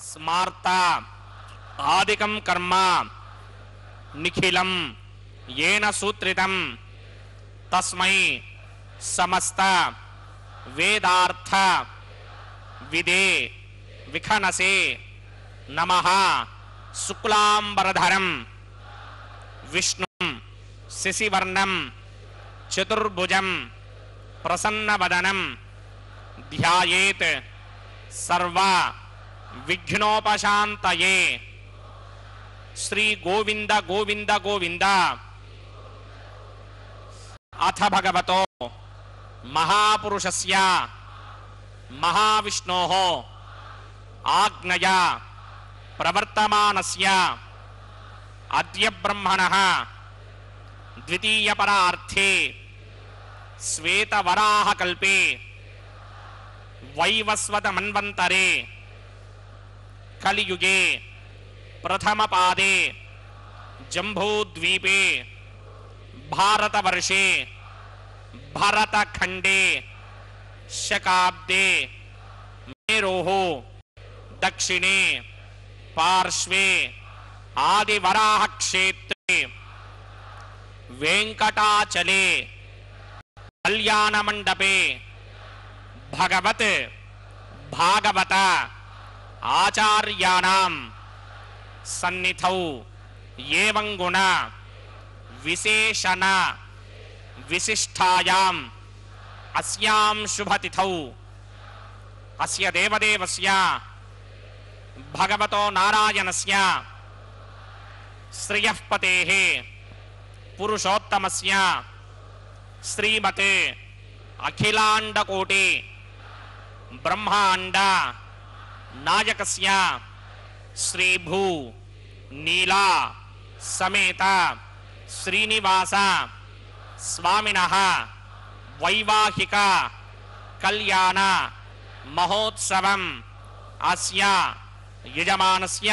स्मार्ता आदिकं कर्म निखिलं येन सूत्रितं तस्मै समस्त वेदार्थ विदे विखनसे नमः। शुक्लांबरधरं विष्णुं शशिवर्णं चतुर्भुजं प्रसन्नवदनं ध्यायेत् सर्व विघ्नोपशान्तये। श्री गोविंद गोविंद गोविंद। अथ भगवतो महापुरुषस्य महाविष्णोः आज्ञया प्रवर्तमानस्य अद्य ब्रह्मणः द्वितीयपरार्थे श्वेतवराहकल्पे वैवस्वतमन्वन्तरे कलियुगे प्रथमपादे जम्बूद्वीपे भारतवर्षे भरतखंडे शकाब्दे मेरोः दक्षिणे पार्श्वे आदिवराह क्षेत्रे वेंकटाचले कल्याण मंडपे भगवत भागवत आचार्याणां सन्निधौ एवं गुण विशेषण विशिष्टायाम् अस्यां शुभतिथौ अस्य देवदेवस्य भगवतो नारायणस्य श्रियःपतेः पुरुषोत्तमस्य श्रीमते अखिलांडकोटि ब्रह्मांड नायकस्य श्रीभू नीला समेत श्रीनिवास स्वामिनः वैवाहिक कल्याण महोत्सवम् अस्य यजमानस्य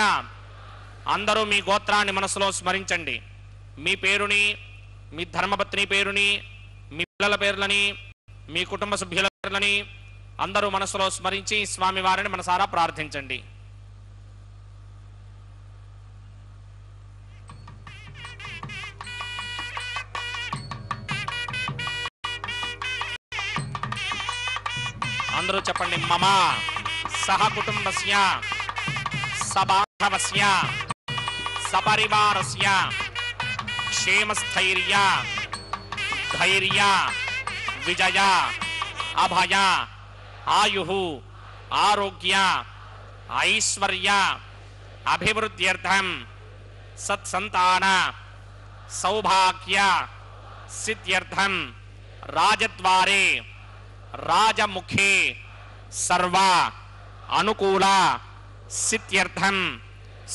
అందరూ మీ గోత్రాన్ని మనసులో స్మరించండి. మీ పేరుని, మీ ధర్మపత్ని పేరుని, మీ పిల్లల పేర్లని, మీ కుటుంబ సభ్యుల పేర్లని అందరూ మనసులో స్మరించి స్వామి వారిని మనసారా ప్రార్థించండి. అందరూ చెప్పండి. మమ సహ కుటుంబస్య సబాంధవస్య సపరివారస్య క్షేమస్థైర్య ధైర్య విజయ అభయ ఆయుః ఆరోగ్య ఐశ్వర్య అభివృద్ధ్యర్థం సత్సంతాన సౌభాగ్య సిద్ధ్యర్థం రాజద్వారే రాజముఖే సర్వ అనుకూల సిద్ధ్యర్థం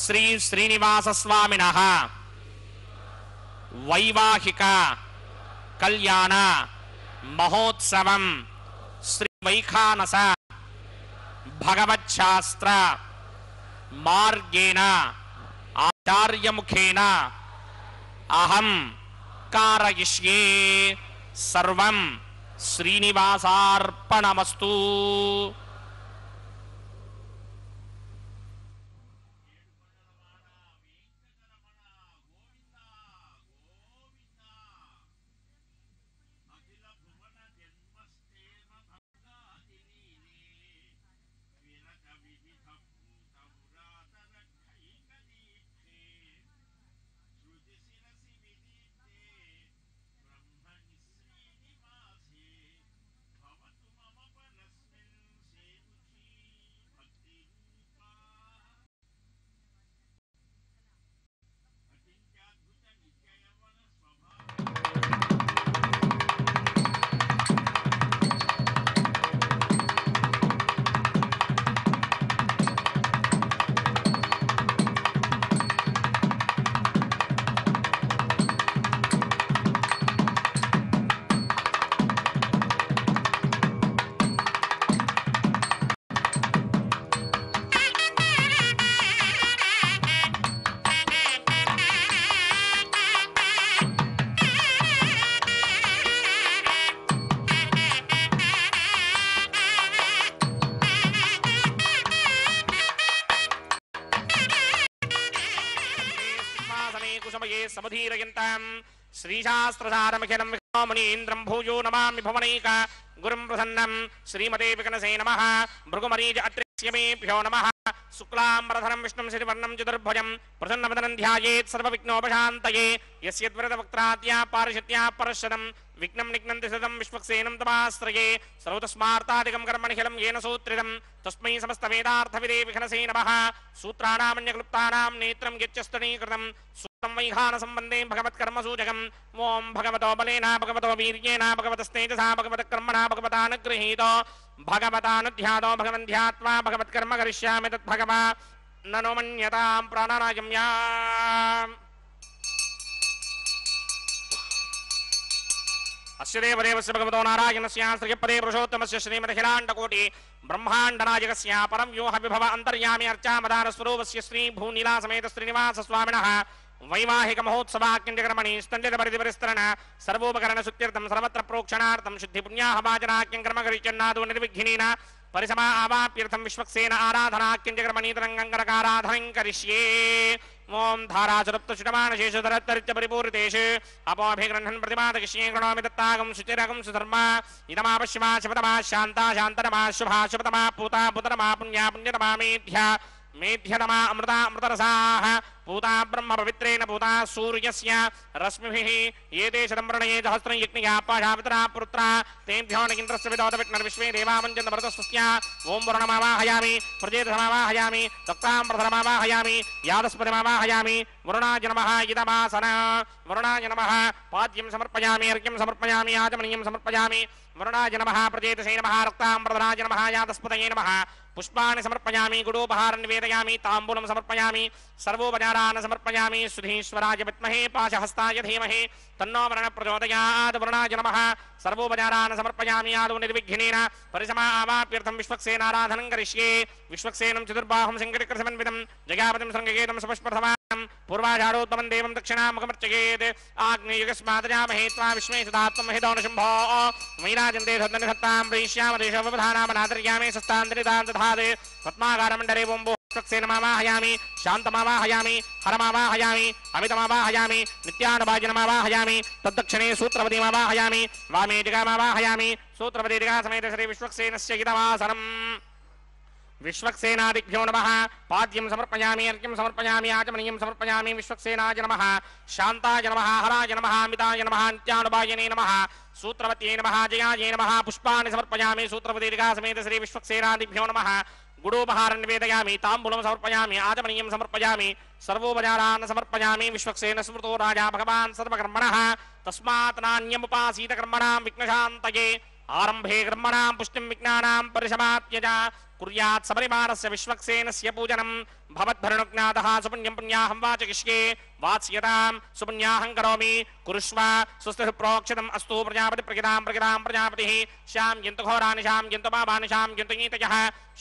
శ్రీ శ్రీనివాస స్వామినః వైవాహిక కళ్యాణ మహోత్సవం శ్రీ వైఖానస భగవచ్ఛాస్త్ర మార్గేణ ఆచార్యముఖేన అహం కారయిష్యే. సర్వం శ్రీనివాసార్పణమస్తు. समुदीरयन्तां श्रीशास्त्रसारमखिलं विष्णोमुनीन्द्रं भूयो नमामि भुवनैक गुरुं प्रसन्नं श्रीमते विकनसे नमः भृगुमरीज अत्रेभ्यो नमः शुक्लाम्बरधरं विष्णुं श्रीवर्णं चतुर्भुजं प्रसन्नवदनं ध्यायेत् सर्वविघ्नोपशान्तये यस्यद्वरदवक्त्राद्या पारिषत्या परशदं विघ्नं निघ्नन्ति सदं विश्वक्सेनं तमाश्रये सर्वतस्मार्तादिकं कर्मनिखिलं येन सूत्रितं तस्मै समस्तवेदार्थविदे विघ्नसे नमः सूत्राणामन्यक्लुप्तानां नेत्रं यच्चस्तनीकृतं सूत्रं वैघानसम्बन्धे भगवत्कर्मसूचकम् ॐ भगवतो बलेन भगवतो वीर्येण भगवतस्तेजसा भगवतकर्मणा भगवतानुगृहीतो भगवतानुध्यातो भगवन् ध्यात्वा भगवत्कर्म करिष्यामि तद्भगवा ननो मन्यतां प्राणानायम्या अस्य देवदेवस्य भगवतो नारायणस्य श्रीपदे पुरुषोत्तमस्य श्रीमदखिलाण्डकोटि ब्रह्माण्डनायकस्य परं व्योह विभव अन्तर्यामि अर्चामदानस्वरूपस्य श्री भूनीलासमेत श्रीनिवास स्वामिनः वैवाहिक महोत्सवाक्यंजकर्मणि स्तंडितपरिधिपरिस्तरण सर्वोपकरण सुत्यर्थं सर्वत्र प्रोक्षणार्थं शुद्धि पुण्याहवाचनाक्यं कर्मकरिचन्नादो निर्विघ्नेन परिसमा आवाप्यर्थं विश्वक्सेन आराधनाक्यंजकर्मणि तरङ्गङ्करकाराधनं करिष्ये ओम धाराचरप्तशुटमानशेषधरत्तरित्य परिपूरितेषु अपोभिगृह्णन् प्रतिमादकिष्ये गृणोमि दत्तागं शुचिरगं सुधर्मा इदमापश्यमा शिवतमा शान्ता शान्तरमा शुभा शुभतमा पूता पुतरमा पुण्या पुण्यतमा मेध्या मेध्यतमा अमृता अमृतरसाः पूता ब्रह्म पवित्रेण पूता सूर्यस्य रश्मिभिः ये ते शतं वर्णये सहस्रं यज्ञया पाशावितरा पुत्रा तेभ्यो नगिन्द्रस्य विदोतविघ्नर्विश्वे देवावञ्चन्त भरतस्तस्य ओं वरुणमावाहयामि प्रजेतसमावाहयामि दत्ताम्बरधरमावाहयामि यादस्पतिमावाहयामि वरुणाय नमः इदमासन वरुणाय नमः पाद्यं समर्पयामि अर्घ्यं समर्पयामि आचमनीयं समर्पयामि वरुणाय नमः प्रजेतसे नमः रक्ताम्बरधराय नमः यादस्पतये नमः पुष्पाणि समर्पयामि गुडोपहारं निवेदयामि ताम्बूलं समर्पयामि सर्वोपचारान् समर्पयामि सुधीश्वराय विद्महे पाशहस्ताय धीमहि तन्नो वरुणः प्रचोदयात् वरुणाय नमः सर्वोपचारान् समर्पयामि आदौ निर्विघ्नेन परिसमा आवाप्यर्थं विश्वक्सेनाराधनं करिष्ये विश्वक्सेनं चतुर्बाहुं सिंहटिकृतसमन्वितं जयापतिं शृङ्गकेतं सपुष्पथमानं पूर्वाचारोत्तमं देवं दक्षिणामुखमर्चयेत् आग्नेयुगस्मादजामहे त्वा विश्वे सदात्मं हितो न शुम्भो वैराजन्ते सद्दनिधत्तां प्रेष्यामदेशोपधानामनादर्यामे सस्तान्तरितां दधात् पद्माकारमण्डले वोम्बो विश्वक्सेनमावाहयामि शान्तमावाहयामि हरमावाहयामि अमितमावाहयामि नित्यानुभाजनमावाहयामि तद्दक्षिणे सूत्रपतिमावाहयामि वामे जगामावाहयामि सूत्रपति जगासमेत श्री विश्वक्सेनस्य हितवासनम् विश्वक्सेनादिभ्यो नमः पाद्यं समर्पयामि अर्घ्यं समर्पयामि आचमनीयं समर्पयामि विश्वक्सेनाय नमः शान्ताय नमः हराय नमः अमिताय नमः नित्यानुभाजने नमः सूत्रवत्यै नमः जयायै नमः पुष्पाणि समर्पयामि सूत्रपति जगासमेत श्री विश्वक्सेनादिभ्यो नमः गुडोपहारं निवेदयामि ताम्बूलं समर्पयामि आचमनीयं समर्पयामि सर्वोपचारान् समर्पयामि विश्वक्सेन स्मृतो राजा भगवान् सर्वकर्मणः तस्मात् नान्यमुपासीत कर्मणां विघ्नशान्तये आरम्भे कर्मणां पुष्टिं विघ्नानां परिसमाप्त्यज कुर्यात् सपरिवारस्य विश्वक्सेनस्य पूजनं भवद्भरणुज्ञातः सुपुण्यं पुण्याहं वाचयिष्ये वात्स्यतां सुपुण्याहं करोमि कुरुष्व स्वस्ति प्रोक्षितम् अस्तु प्रजापतिप्रगितां प्रगितां प्रजापतिः श्यां यन्तु घोराणि श्यां यन्तु पापानि श्यां यन्तु नीतयः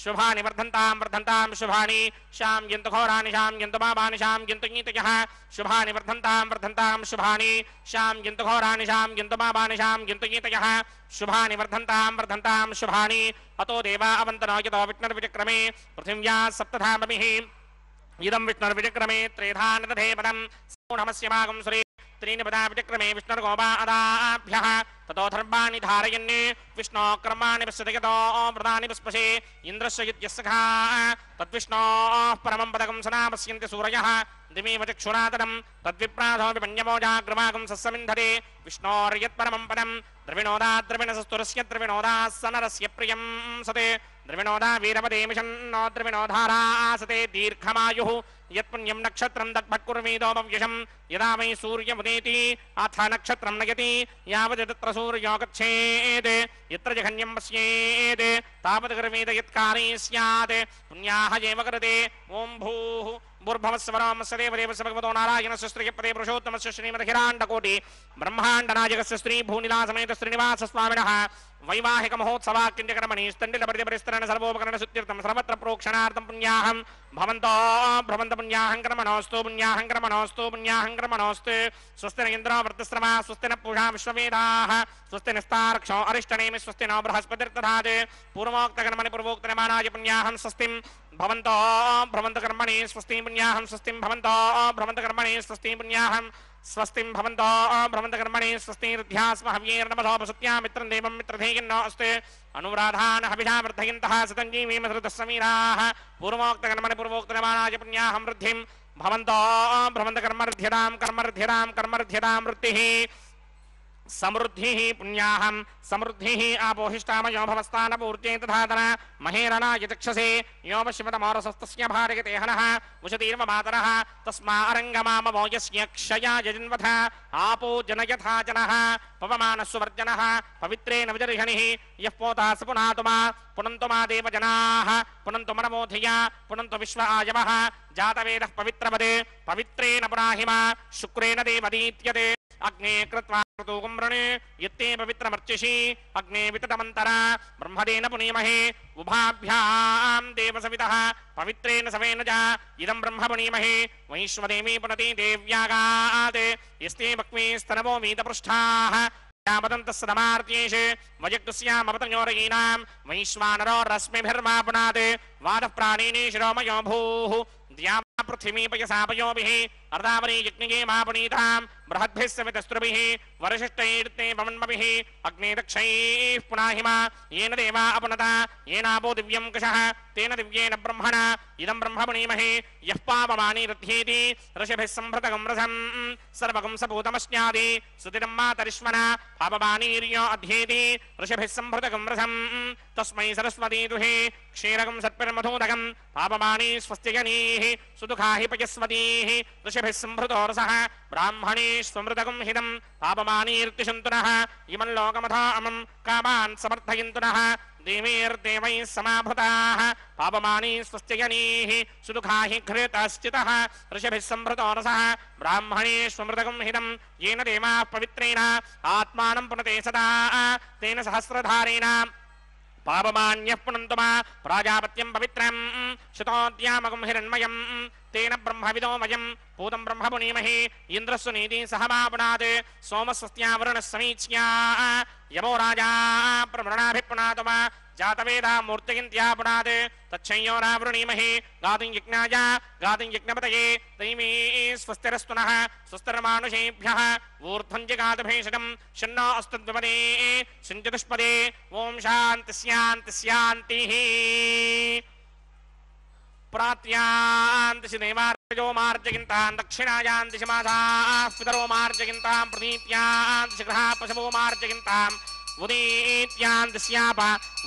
शुभानि वर्धन्तां वर्धन्तां शुभानि श्यां यन्तु घोराणि श्यां यन्तु पापानि श्यां यन्तु नीतयः शुभानि वर्धन्तां वर्धन्तां शुभानि श्यां यन्तु घोराणि श्यां यन्तु पापानि श्यां यन्तु नीतयः शुभानि वर्धन्तां वर्धन्तां शुभानि अतो देवा अवन्तनो यतो विष्णुर्विचक्रमे पृथिव्या सप्तधामभिः इदं विष्णुर्विचक्रमे त्रेधा निदधे पदं नमस्य भागं सुरे त्रीणि पदा विचक्रमे विष्णुर्गोपा अदाभ्यः ततो धर्माणि धारयन् विष्णो कर्माणि पश्यति यतो व्रतानि पुष्पसे इन्द्रस्य युध्यस्सखा तद्विष्णोः परमं पदकं सदा पश्यन्ति सूरयः दिमेव चक्षुरातनं तद्विप्राधोऽपि पञ्चमोजाग्रवागं सस्समिन्धते विष्णोर्यत्परमं पदं द्रविणोदात् द्रविणसस्तुरस्य द्रविणोदाः सनरस्य प्रियं सते द्रविणोदा वीरपदेमिषन्नो द्रविणोधारा आसते दीर्घमायुः यत्पुण्यं नक्षत्रं तद्भट्कुर्मीदोपव्यशं यदा वै सूर्यमुदेति अथ नक्षत्रं नयति यावत् तत्र सूर्यो गच्छेत् यत्र जघन्यं पश्येत् तावत् कर्मेद यत्कारे स्यात् पुण्याः एव कृते ॐ भूः भूर्भुवस्सवरामस्य देवदेवस्य भगवतो नारायणस्य श्रीपदे पुरुषोत्तमस्य श्रीमदखिलाण्डकोटि ब्रह्माण्डनायकस्य श्री भूनिलासमेत श्रीनिवास स्वामिनः वैवाहिक महोत्सवाक्यंजकर्मणि स्तण्डितपरिधिपरिस्तरण सर्वोपकरण सुत्यर्थं सर्वत्र प्रोक्षणार्थं पुण्याहं भवन्तो भ्रमन्त पुण्याहं कर्मणोऽस्तु पुण्याहं कर्मणोऽस्तु पुण्याहं कर्मणोऽस्तु स्वस्ति न इन्द्रो वृद्धश्रवा स्वस्ति न पूषा विश्ववेदाः स्वस्ति नस्तार्क्षो अरिष्टनेमि स्वस्ति नो बृहस्पतिर्दधात् पूर्वोक्तकर्मणि पूर्वोक्तनिमानाय पुण्याहं स्वस्तिं भवन्तो भ्रमन्त कर्मणि स्वस्ति पुण्याहं स्वस्तिं भवन्तो भ्रमन्त कर्मणि स्वस्ति पुण्याहं स्वस्तिं भवन्तो भ्रमन्तकर्मणि स्वस्तिर्ध्यास्म हव्यैर्नमसोपसत्या मित्रं देवं मित्रधेयन्नो अस्ते अनुराधान् हविषा वर्धयन्तः सतञ्जीवीमसृतस्समीराः पूर्वोक्तकर्मणि पूर्वोक्तकर्माणाय पुण्याहं वृद्धिं भवन्तो भ्रमन्तकर्मर्ध्यतां कर्मर्ध्यतां कर्मर्ध्यतां वृत्तिः समृद्धि पुण्याहं समृद्धि आपोहिष्टामयो भवस्थानपूर्त्यै तथातन महेरणाय चक्षसे योमशिवतमोरसस्तस्य भारयते हनः उशतीर्म मातरः तस्मा अरङ्गमामवो यस्य क्षयाय जन्वथ आपो जनयथा जनः पवमानस्वर्जनः पवित्रेण विजर्हनिः यः पोता स पुनातुमा पुनन्तु मा देवजनाः पुनन्तु मनमोधिया पुनन्तु विश्व आयवः जातवेदः पवित्रवदे पवित्रेण पुराहिमा शुक्रेण देवदीत्यते अग्ने कृत्वा क्रतुकुम्रणे यत्ते पवित्रमर्चिषि अग्ने विततमन्तरा ब्रह्मदेन पुनीमहे उभाभ्यां देवसवितः पवित्रेण सवेन च इदं ब्रह्म पुनीमहे वैश्वदेवी पुनति देव्यागात् यस्ते भक्मे स्तनवो वीतपृष्ठाः यामदन्तस्सदमार्त्येषु वयक्तस्यामपतन्योरयीनां वैश्वानरो रश्मिभिर्मा पुनात् वादः प्राणिनी शिरोमयो भूः द्यावा पृथिवीपयसापयोभिः अर्धावरी यज्ञे मा पुनीतां बृहद्भिः सवितस्त्रुभिः वरशिष्टैर्ते पवन्मभिः अग्ने दक्षैः पुनाहिमा येन देवा अपनता येनापो दिव्यं कषः तेन दिव्येन ब्रह्मणा इदं ब्रह्म पुनीमहे यः पापमानि रथ्येति ऋषिभिः सम्भृतकं रसं सर्वकं सपूतमश्नादि सुतिरं मातरिष्मणा पापमानीर्यो अध्येति ऋषिभिः सम्भृतकं रसं तस्मै सरस्वती दुहे क्षीरकं सत्पिर्मधूदकं पापमानी स्वस्तिगनीः सुदुःखा हि पयस्वतीः ऋषिभिः सम्भृतो रसः ब्राह्मणे स्वमृतकं हिदं पापमानीर्तिशन्तुनः इमं लोकमथा अमं कामान् समर्थयन्तु नः देवीर्देवैः समाभृताः पापमानी स्वस्तिगनीः सुदुःखा हि घृतश्चितः ऋषिभिः सम्भृतो रसः ब्राह्मणे स्वमृतकं हिदं येन देवाः पवित्रेण आत्मानं पुनते सदा तेन सहस्रधारेण पापमान्यः पुनन्तु मा प्राजापत्यं पवित्रं शतोद्यामकं हिरण्मयं तेन ब्रह्मविदो वयं पूतं ब्रह्म पुनीमहे इन्द्रस्य नीति सह मा पुनात् सोमस्वस्त्यावरुणः समीच्या यमो राजा प्रवृणाभिपुनातु मा जातवेदा मूर्तिगिन्त्या पुनात् तच्छयोरावृणीमहे गातुं यज्ञाय गातुं यज्ञपतये दैवी स्वस्तिरस्तु नः स्वस्तिर्मानुषेभ्यः ऊर्ध्वं जगातभेषजं शन्नो अस्तु द्विपदे सञ्चतुष्पदे ॐ शान्ति शान्ति शान्तिः प्रात्यान्तिशि देवार्जो मार्जगिन्तां दक्षिणायान्तिशि मासाः पितरो मार्जगिन्तां प्रतीत्यान्तिशि गृहाः पशवो मार्जगिन्तां उदीत्यान्तिस्याप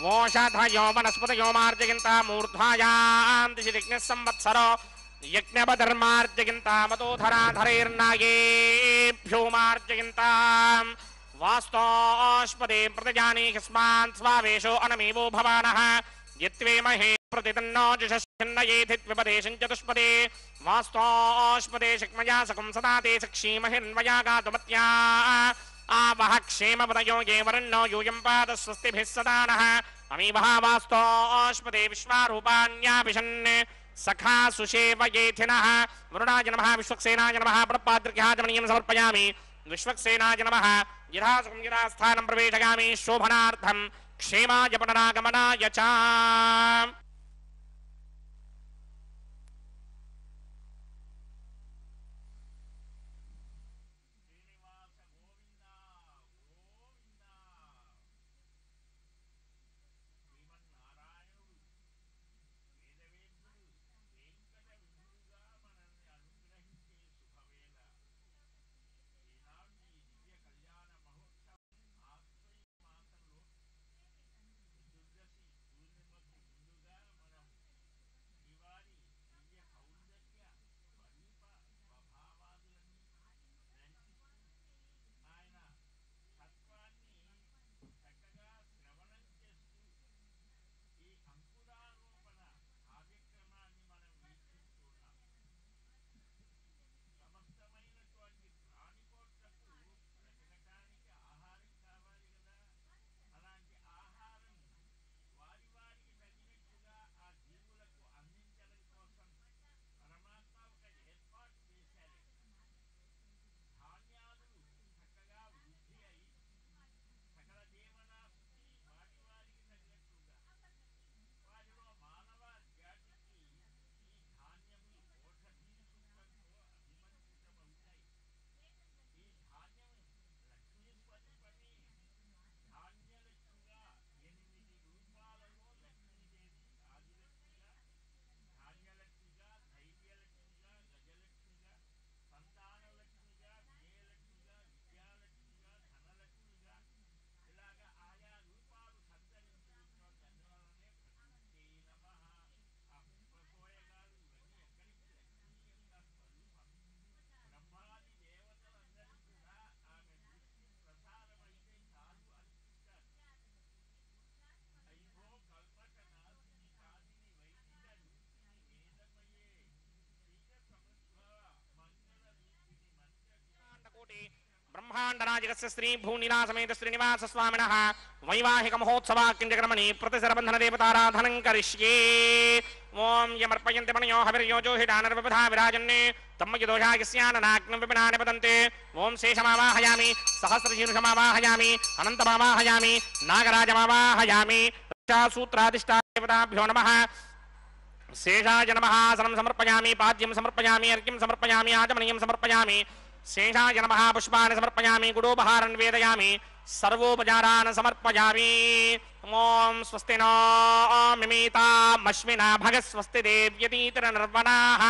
वोषधयो वनस्पतयो मार्जगिन्ताम् ऊर्ध्वायान्तिशि यज्ञः संवत्सरो यज्ञपधर्मार्जगिन्तामतोधराधरैर्नागेभ्यो मार्जगिन्ताम् वास्तोष्पदे प्रतिजाने यस्मान् स्वावेशो अनमेवो भवानः यत्वेमहे प्रतितन्नो जुषश्चिन्नयेधिद्विपदे सञ्चतुष्पदे वास्तोष्पदे शक्मया सकं सदा ते सक्षीमहिन्वया गातुमत्या आवह क्षेमपदयो ये वरुणो यूयं पाद स्वस्तिभिः सदा नः अमीवः वास्तोष्पदे विश्वारूपाण्याभिषन् सखा सुषेवयेथिनः वरुणाय नमः विश्वक्सेनाय नमः प्रपाद्रिक्याजमनीयं समर्पयामि विश्वक्सेनाय नमः यथासुखं यथास्थानं प्रवेशयामि शोभनार्थं क्षेमाय पुनरागमनाय च ब्रह्माण्डराजिकस्य श्री भूनिलासमेत श्रीनिवासस्वामिनः वैवाहिकमहोत्सवाक्यञ्जकर्मणि प्रतिशरबन्धनदेवताराधनं करिष्ये ओं यमर्पयन्ति मणयो हविर्योजो हिडानर्वपधा विराजन्ने तम्मयदोषायस्याननाग्नं विपिना निपतन्ते ओं शेषमावाहयामि सहस्रशीर्षमावाहयामि अनन्तमावाहयामि नागराजमावाहयामि सूत्राधिष्ठादेवताभ्यो नमः शेषाय नमः आसनं समर्पयामि पाद्यं समर्पयामि अर्घ्यं समर्पयामि आचमनीयं समर्पयामि शेषाय नमः पुष्पाणि समर्पयामि गुडोपहारं वेदयामि सर्वोपचारान् समर्पयामि ओं स्वस्ति नो मिमीतामश्विना भगः स्वस्ति देव्यतीतरनर्वणाः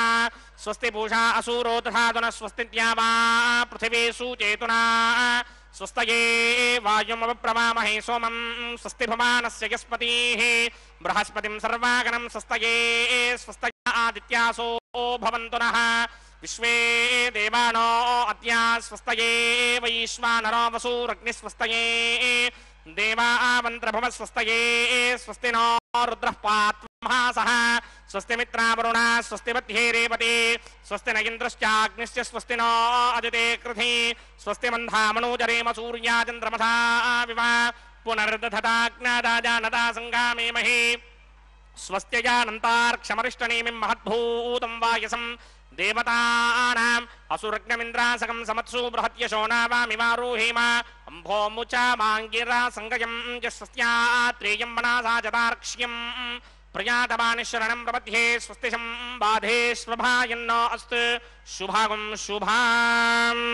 स्वस्ति पूषा असूरो तथा दुनः स्वस्ति द्यावा पृथिवी सुचेतुना स्वस्तये वायुमवप्रवामहे सोमं स्वस्ति भुवनस्य यस्पतिः बृहस्पतिं सर्वागणं स्वस्तये स्वस्तय आदित्यासो भवन्तु नः विश्वे देवानो अद्या स्वस्तये वैश्वानरो वसुरग्निस्वस्तये देवावन्त्रभव स्वस्तये स्वस्ति नो रुद्रः पात्महासः स्वस्ति मित्रावरुणा स्वस्ति मध्ये रेवते स्वस्ति न इन्द्रश्चाग्निश्च स्वस्ति नो अदिते कृधि स्वस्ति मन्धामनोजरेम सूर्याचन्द्रमसा विव पुनर्दधताज्ञादाजानता सङ्गामेमहि स्वस्त्यजानन्तार्क्षमरिष्टनेमिं महद्भूतं वायसं देवतानाम् असुरग्नमिन्द्रासकं समत्सु बृहत्यशो नावामिवारोहेम अम्भोमुचा माङ्गिरा सङ्गयं यस्वस्त्यात्रेयं वनासा जतार्क्ष्यम् प्रयातवानि शरणं प्रपद्ये स्वस्तिशं बाधे स्वभायन्नो अस्तु शुभागं शुभाम्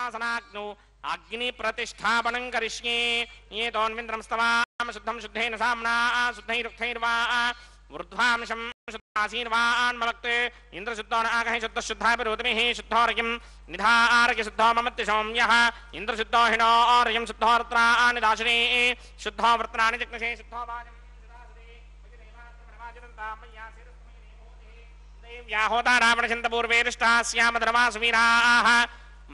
उपासनाग्नौ अग्नि प्रतिष्ठापनं करिष्ये एतोन्विन्द्रं स्तवाम शुद्धं शुद्धेन साम्ना शुद्धैरुक्थैर्वा ऊर्ध्वांशं शुद्धासीर्वान्मवक्ते इन्द्रशुद्धो न आगहि शुद्धः शुद्धाय विरोधमिहि शुद्धोर्यं निधार्य शुद्धो ममत्य सौम्यः इन्द्रशुद्धो हिनो और्यं शुद्धो वृत्राणि दाशिने शुद्धो वृत्राणि जग्नसे शुद्धो वाजं व्याहोता रावणचन्द्रपूर्वेरिष्टास्यामधर्मासुवीराः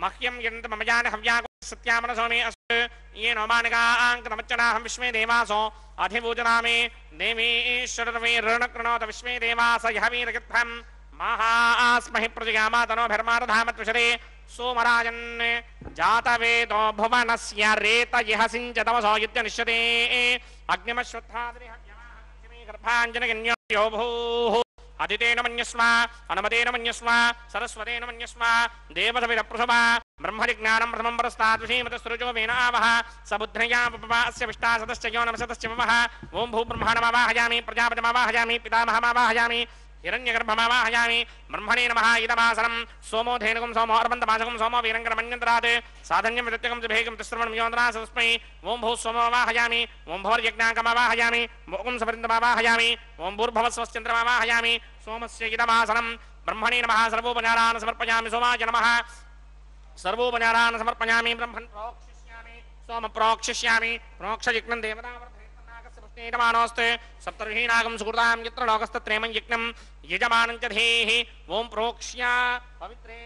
मह्यं यन्त मम जान हव्याको सत्यामनसोमे अस्तु ये नोमानिकाङ्कतमच्चनाहं विश्वे देवासो अधिभूजनामे देवीश्वरर्वे ऋणकृणोत विश्वे देवास यः वीरगद्धं महास्महि प्रजगामातनोभिर्मारधामत्विषरे सोमराजन् जातवेदो भुवनस्य रेतयः सिञ्चतमसो युध्यनिष्यते अग्निमश्वत्थाद्रिहव्यमाहं गर्भाञ्जनगन्यो भूः अदितेन मन्यस्व अनुमतेन मन्यस्व सरस्वतेन मन्यस्व देवसविरप्रसवा ब्रह्मजिज्ञानं प्रथमं परस्ताद्विषीमतस्तुरुजो वेन आवः सबुद्धया पपास्य विष्टासतश्च यो नमसतश्च ममः ओं भूब्रह्माणमावाहयामि प्रजापतिमावाहयामि पितामहमावाहयामि हिरण्यगर्भमावाहयामि ब्रह्मणे नमः इदमासनं सोमो धेनुकं सोमो अर्बन्तमासकं सोमो वीरङ्गरमन्यन्तरात् साधन्यं विदत्यकं जुभेगं तिस्रवणं योन्द्रासस्मै ओं भूः सोममावाहयामि ओं भोर्यज्ञाकमावाहयामि मोकं सपरिन्दमावाहयामि ओं भूर्भवस्वश्चन्द्रमावाहयामि सोमस्य इदमासनं ब्रह्मणे नमः सर्वोपचारान् समर्पयामि सोमाय नमः सर्वोपचारान् समर्पयामि ब्रह्मन् प्रोक्षिष्यामि सोम प्रोक्षिष्यामि प्रोक्षयज्ञं देवतावर्धयमानोऽस्ते सप्तर्षीणागं सुकृतां यत्र लोकस्तत्रेमं यज्ञं यजमानं च धेः ओं प्रोक्ष्या पवित्रे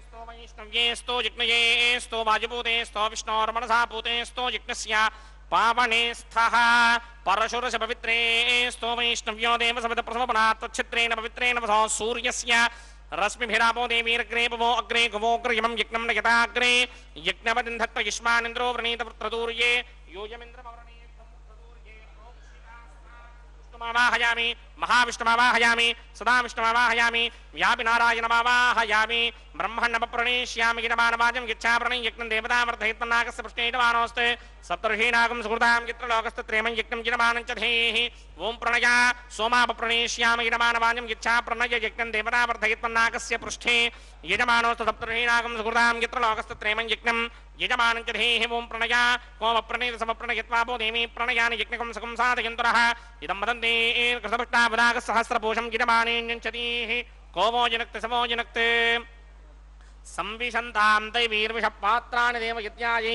स्तो वैष्णव्ये स्तो यज्ञये स्तो वायुपूते स्तो विष्णोर्मनसा पूते स्तो यज्ञस्य पावने स्थः परशुरस पवित्रे स्तो वैष्णव्यो देवसवितप्रसवपनात् तच्छित्रेण पवित्रेण वसो सूर्यस्य रश्मिभिरापो देवीरग्रे पवो अग्रे गवोग्रयमं यज्ञं नयताग्रे यज्ञवदिन्धत्त युष्मानिन्द्रो व्रणीतपुत्रतूर्ये योजमिन्द्रमवरणीतपुत्रतूर्ये विष्णुमावाहयामि महाविष्णुमावाहयामि सदा विष्णुमावाहयामि व्यापिनारायणमावाहयामि ब्रह्मण्डमप्रणेष्यामि गिरमानवाजं यच्छाप्रणं यज्ञं देवतामर्धयत्मन्नागस्य पृष्ठेटमानोऽस्ते सप्तर्षीणागं सुकृतां यत्र लोकस्तत्रेमं यज्ञं गिरमानं च धेः ओं प्रणया सोमापप्रणेष्यामि गिरमानवाजं यच्छाप्रणय यज्ञं देवतामर्धयत्मन्नागस्य पृष्ठे यजमानोऽस्तु सप्तर्षीणागं सुकृतां यत्र लोकस्तत्रेमं यज्ञं यजमानं च धेः ओं प्रणया कोमप्रणेत समप्रणयत्वापो देवी प्रणयानि यज्ञकं सकं साधयन्तरः इदं वदन्ति कृतभुष्टापदागसहस्रपोषं गिरमानेऽञ्चतीः को वो जनक्ते समो जनक्ते संविशन्तां दैवीर्विषपात्राणि देवयज्ञायै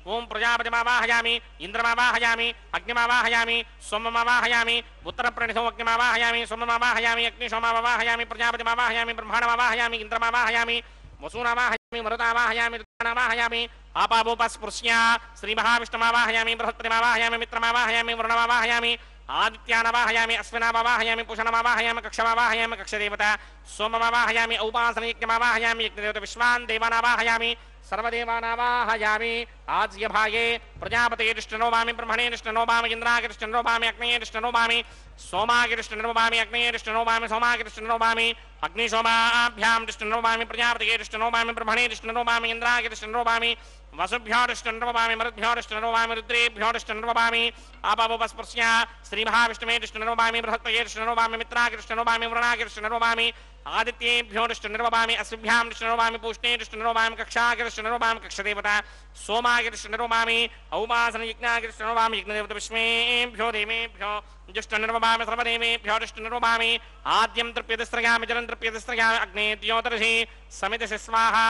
ओं प्रजापतिमावाहयामि इन्द्रमावाहयामि अग्निमावाहयामि सोममावाहयामि उत्तरप्रणितो अग्निमावाहयामि सोममावाहयामि अग्निशोमावाहयामि प्रजापतिमावाहयामि ब्रह्माणमावाहयामि इन्द्रमावाहयामि वसूनावाहयामि मरुतावाहयामि ऋतानावाहयामि आपावोपस्पृश्य श्रीमहाविष्णुमावाहयामि बृहस्पतिमावाहयामि मित्रमावाहयामि वरुणमावाहयामि आदित्यानवाहयामि अश्विनावाहयामि पुषणमावाहयामि कक्षमावाहयामि कक्षदेवता सोममावाहयामि औपासनयज्ञमावाहयामि यज्ञदेवता विश्वान् देवानावाहयामि सर्वदेवानावाहयामि आज्यभागे प्रजापतेरिष्टनोभामि ब्रह्मणेरिष्टनोभामि इन्द्रागिरिष्टनोभामि अग्नेयरिष्टनोभामि सोमागिरिष्टनोभामि अग्नेयरिष्टनोभामि सोमागिरिष्टनोभामि अग्निशोमाभ्यां रिष्टनोभामि प्रजापतेरिष्टनोभामि ब्रह्मणेरिष्टनोभामि इन्द्रागिरिष्टनोभामि वसुभ्योरिष्टनोभामि मरुद्भ्योरिष्टनोभामि रुद्रेभ्योरिष्टनोभामि आपावोपस्पृश्य श्रीमहाविष्णुमेरिष्टनोभामि बृहस्पतिरिष्टनोभामि मित्रागिरिष्टनोभामि वरुणागिरिष्टनोभामि आदित्येभ्योरिष्टनोभामि अस्मिभ्यां रिष्टनोभामि पूष्णेरिष्टनोभामि कक्षागिरिष्टनोभामि कक्षदेवता सोमागिरिष्टनोभामि औपासनयज्ञागिरिष्टनोभामि यज्ञदेवता विश्वेभ्यो देवेभ्यो जुष्टनिर्वभामि सर्वदेवेभ्यो रिष्टनिर्वभामि आद्यं तृप्यतिस्त्रयामि जलं तृप्यतिस्त्रयामि अग्ने द्योतरसि समितसि स्वाहा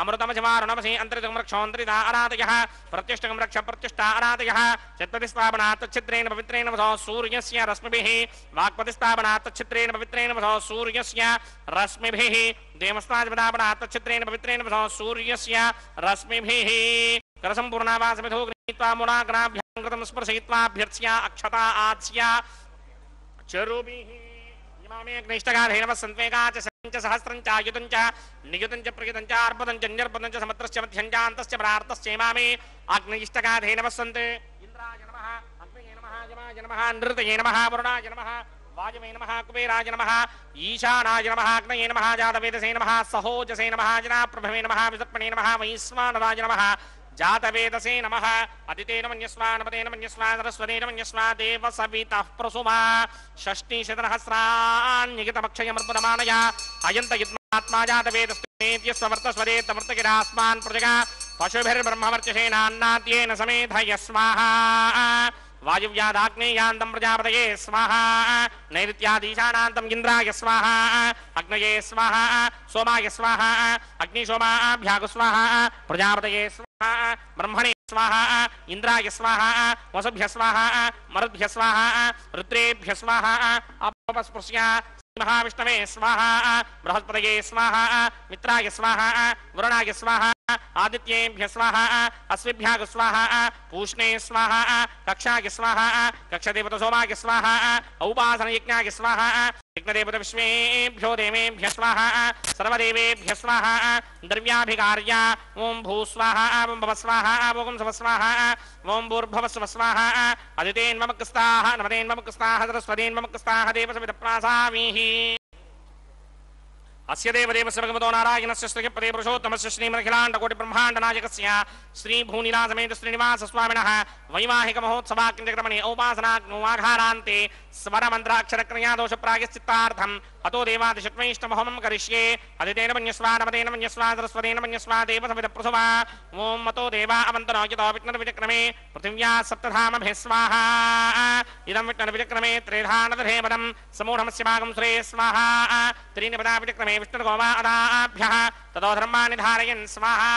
अमृतमजमारुणमसि अन्तरितं रक्षोऽन्तरिता अरातयः प्रत्यष्टकं रक्ष प्रतिष्ठा अरातयः चत्पतिस्थापनात् तच्छिद्रेण पवित्रेण वसो सूर्यस्य रश्मिभिः वाक्पतिस्थापनात् तच्छिद्रेण पवित्रेण वसो सूर्यस्य रश्मिभिः देवस्ताजपदापनात् तच्छिद्रेण पवित्रेण वसो सूर्यस्य रश्मिभिः करसम्पूर्णावासमिधो गृहीत्वा मूलाग्राभ्यां कृतं स्पर्शयित्वाभ्यर्च्या अक्षता आच्या चरुभिः इमामे अग्निष्टगाधेनवः सन्त्वेगा च च सहस्रं च आयुधं च नियुतं च प्रयुतं च अर्पदं च निर्पदं च समत्रश्च मध्यं च अन्तश्च प्रार्थश्च इमामे अग्निष्टगाधेनवः सन्ते इन्द्राय नमः अग्नये नमः यमाय नमः नृतये नमः वरुणाय नमः वायुवे नमः कुबेराय नमः ईशानाय नमः अग्नये नमः जातवेदसे नमः सहोजसे नमः जनाप्रभवे नमः विसर्पणे नमः वैश्वानराय नमः जातवेदसे नमः अदितेन मन्यस्वा नमतेन मन्यस्वा सरस्वतेन मन्यस्वा देवसवितः प्रसुमा षष्टिशतसहस्राण्यगितमक्षयमर्पणमानया अयन्त आत्माजातवेदस्तेत्यस्वर्तस्वरेतवर्तकिरास्मान् प्रजगा पशुभिर्ब्रह्मवर्चसेनान्नाद्येन समेधय स्वाहा वायुव्यादाग्नेयान्तं प्रजापतये स्वाहा नैऋत्यादीशानान्तं इन्द्राय स्वाहा अग्नये स्वाहा सोमाय स्वाहा अग्निशोमाभ्यागु स्वाहा प्रजापतये स्वाहा ब्रह्मणे स्वाहा इंद्राय स्वाहा वसुभ्य स्वाहा मरुद्भ्य स्वाहा रुद्रेभ्य स्वाहा अपस्पृश्य महाविष्णवे स्वाहा बृहस्पतये स्वाहा मित्राय स्वाहा वरुणाय स्वाहा आदित्येभ्य स्वाहा अश्विभ्याग स्वाहा पूष्णे स्वाहा कक्षाय स्वाहा कक्षदेवत सोमाय स्वाहा औपासन यज्ञाय स्वाहा यज्ञदेवत विश्वेभ्यो देवेभ्य स्वाहा सर्वदेवेभ्य स्वाहा द्रव्याभिकार्य ओं भू स्वाहा ओं भव स्वाहा ओं सव स्वाहा ओं भूर्भुवः स्वः स्वाहा अदितेन्ममकस्ताः नमदेन्ममकस्ताः सरस्वतीन्ममकस्ताः देवसविदप्रासामीहि अस्य देवदेवस्य भगवतो नारायणस्य श्रीपदे पुरुषोत्तमस्य श्रीमदखिलाण्डकोटिब्रह्माण्डनायकस्य श्रीभूनिलासमेत श्रीनिवासस्वामिनः वैवाहिक महोत्सवाग्निक्रमणे औपासनाग्नोवाघारान्ते स्वरमन्त्राक्षरक्रियादोषप्रायश्चित्तार्थम् अतो देवादिशत्वैष्णवहोमं करिष्ये अदितेन मन्यस्वा नमदेन मन्यस्वा सरस्वतेन मन्यस्वा देवसविदप्रसवा ॐ मतो देवा अवन्तनो यतो विष्णुर्विचक्रमे पृथिव्या सप्तधामभिः स्वाहा इदं विष्णुर्विचक्रमे त्रिधानदधेवदं समूढमस्य भागं सुरे स्वाहा त्रीणि पदा विचक्रमे विष्णुर्गोमा अदाभ्यः ततो धर्माणि धारयन् स्वाहा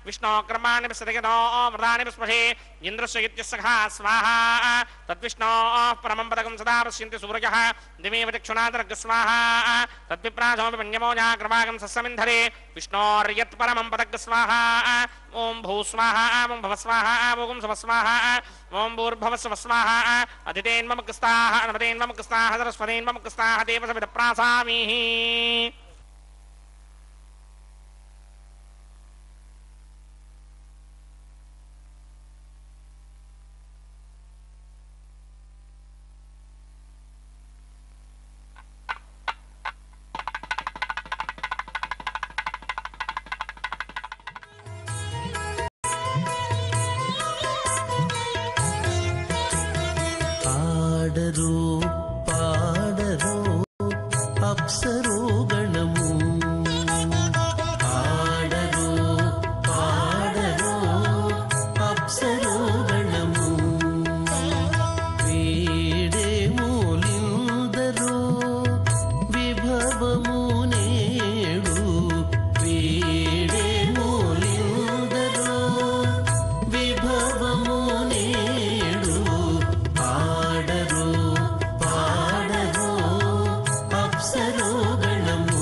विष्णो कर्माणि विसर्जयतो व्रतानि विस्पशे इन्द्रस्य इत्यस्सखा स्वाहा तद्विष्णोः परमं पदकं सदा पश्यन्ति सूरजः दिवेव चक्षुणादर्ग स्वाहा तद्विप्राजोऽपिपन्यमोजा कृपागं सस्समिन्धरे विष्णोर्यत्परमं पदक स्वाहा ॐ भू स्वाहा ॐ भव स्वाहा ॐ सव स्वाहा ॐ भूर्भुवः स्वः स्वाहा अदितेन्ममकस्ताः नमदेन्ममकस्ताः सरस्वतीन्ममकस्ताः देवसविदप्रासामीः पाडरो अप्सरो गणमु पाडरो अप्सरो गणमु वीडे मूलिंदरो विभवमु नेडु वीडे मूलिंदरो विभवमु नेडु पाडरो अप्सरो गणमु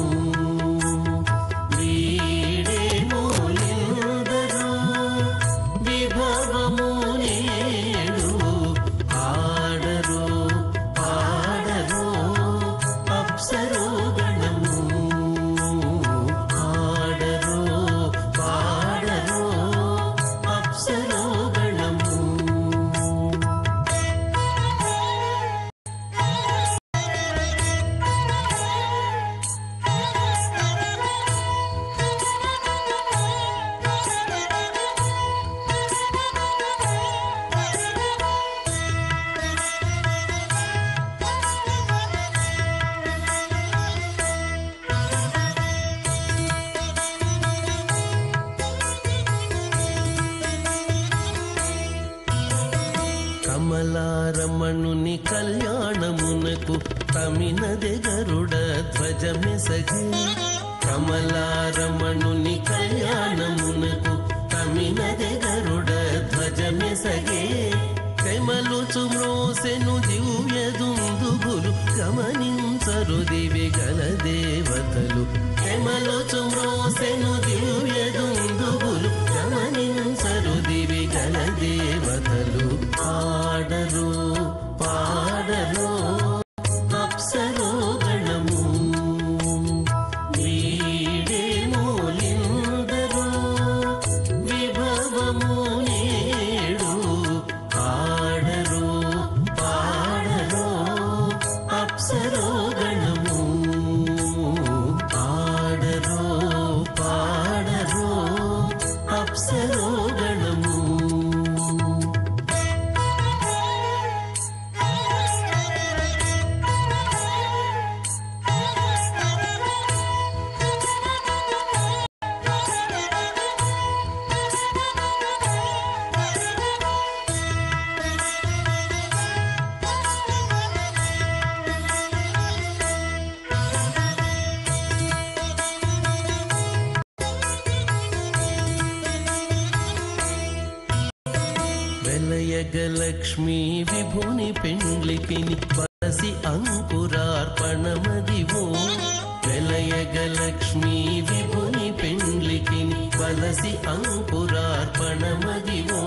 वीडे मूलिंदरो विभवमु नेडु पाडरो अप्सरो गणमु पाडरो अप्सरो गणमु కమలారమణుని కళ్యాణమునకు తమినదె గరుడ ధ్వజమెసగే కమలారమణుని కళ్యాణమునకు తమినదె గరుడ ధ్వజమెసగే కమలుచు మ్రోసెను దివ్య దుందుబులు గమనించరు దివి గల దేవతలు కమలుచు మ్రోసెను దివ్య దుందుబులు గమనించరు దివి గల దేవతలు పాడరు అప్సరో గణము వీడే మూలిందరో విభవము నేడు పాడరు అప్సరో గణము పాడరు అప్సరో వెలయగలక్ష్మీ విభుని పెండ్లికిని బలసి అంకురార్పణమదివో వెలయగలక్ష్మీ విభుని పెండ్లికిని బలసి అంకురార్పణమదివో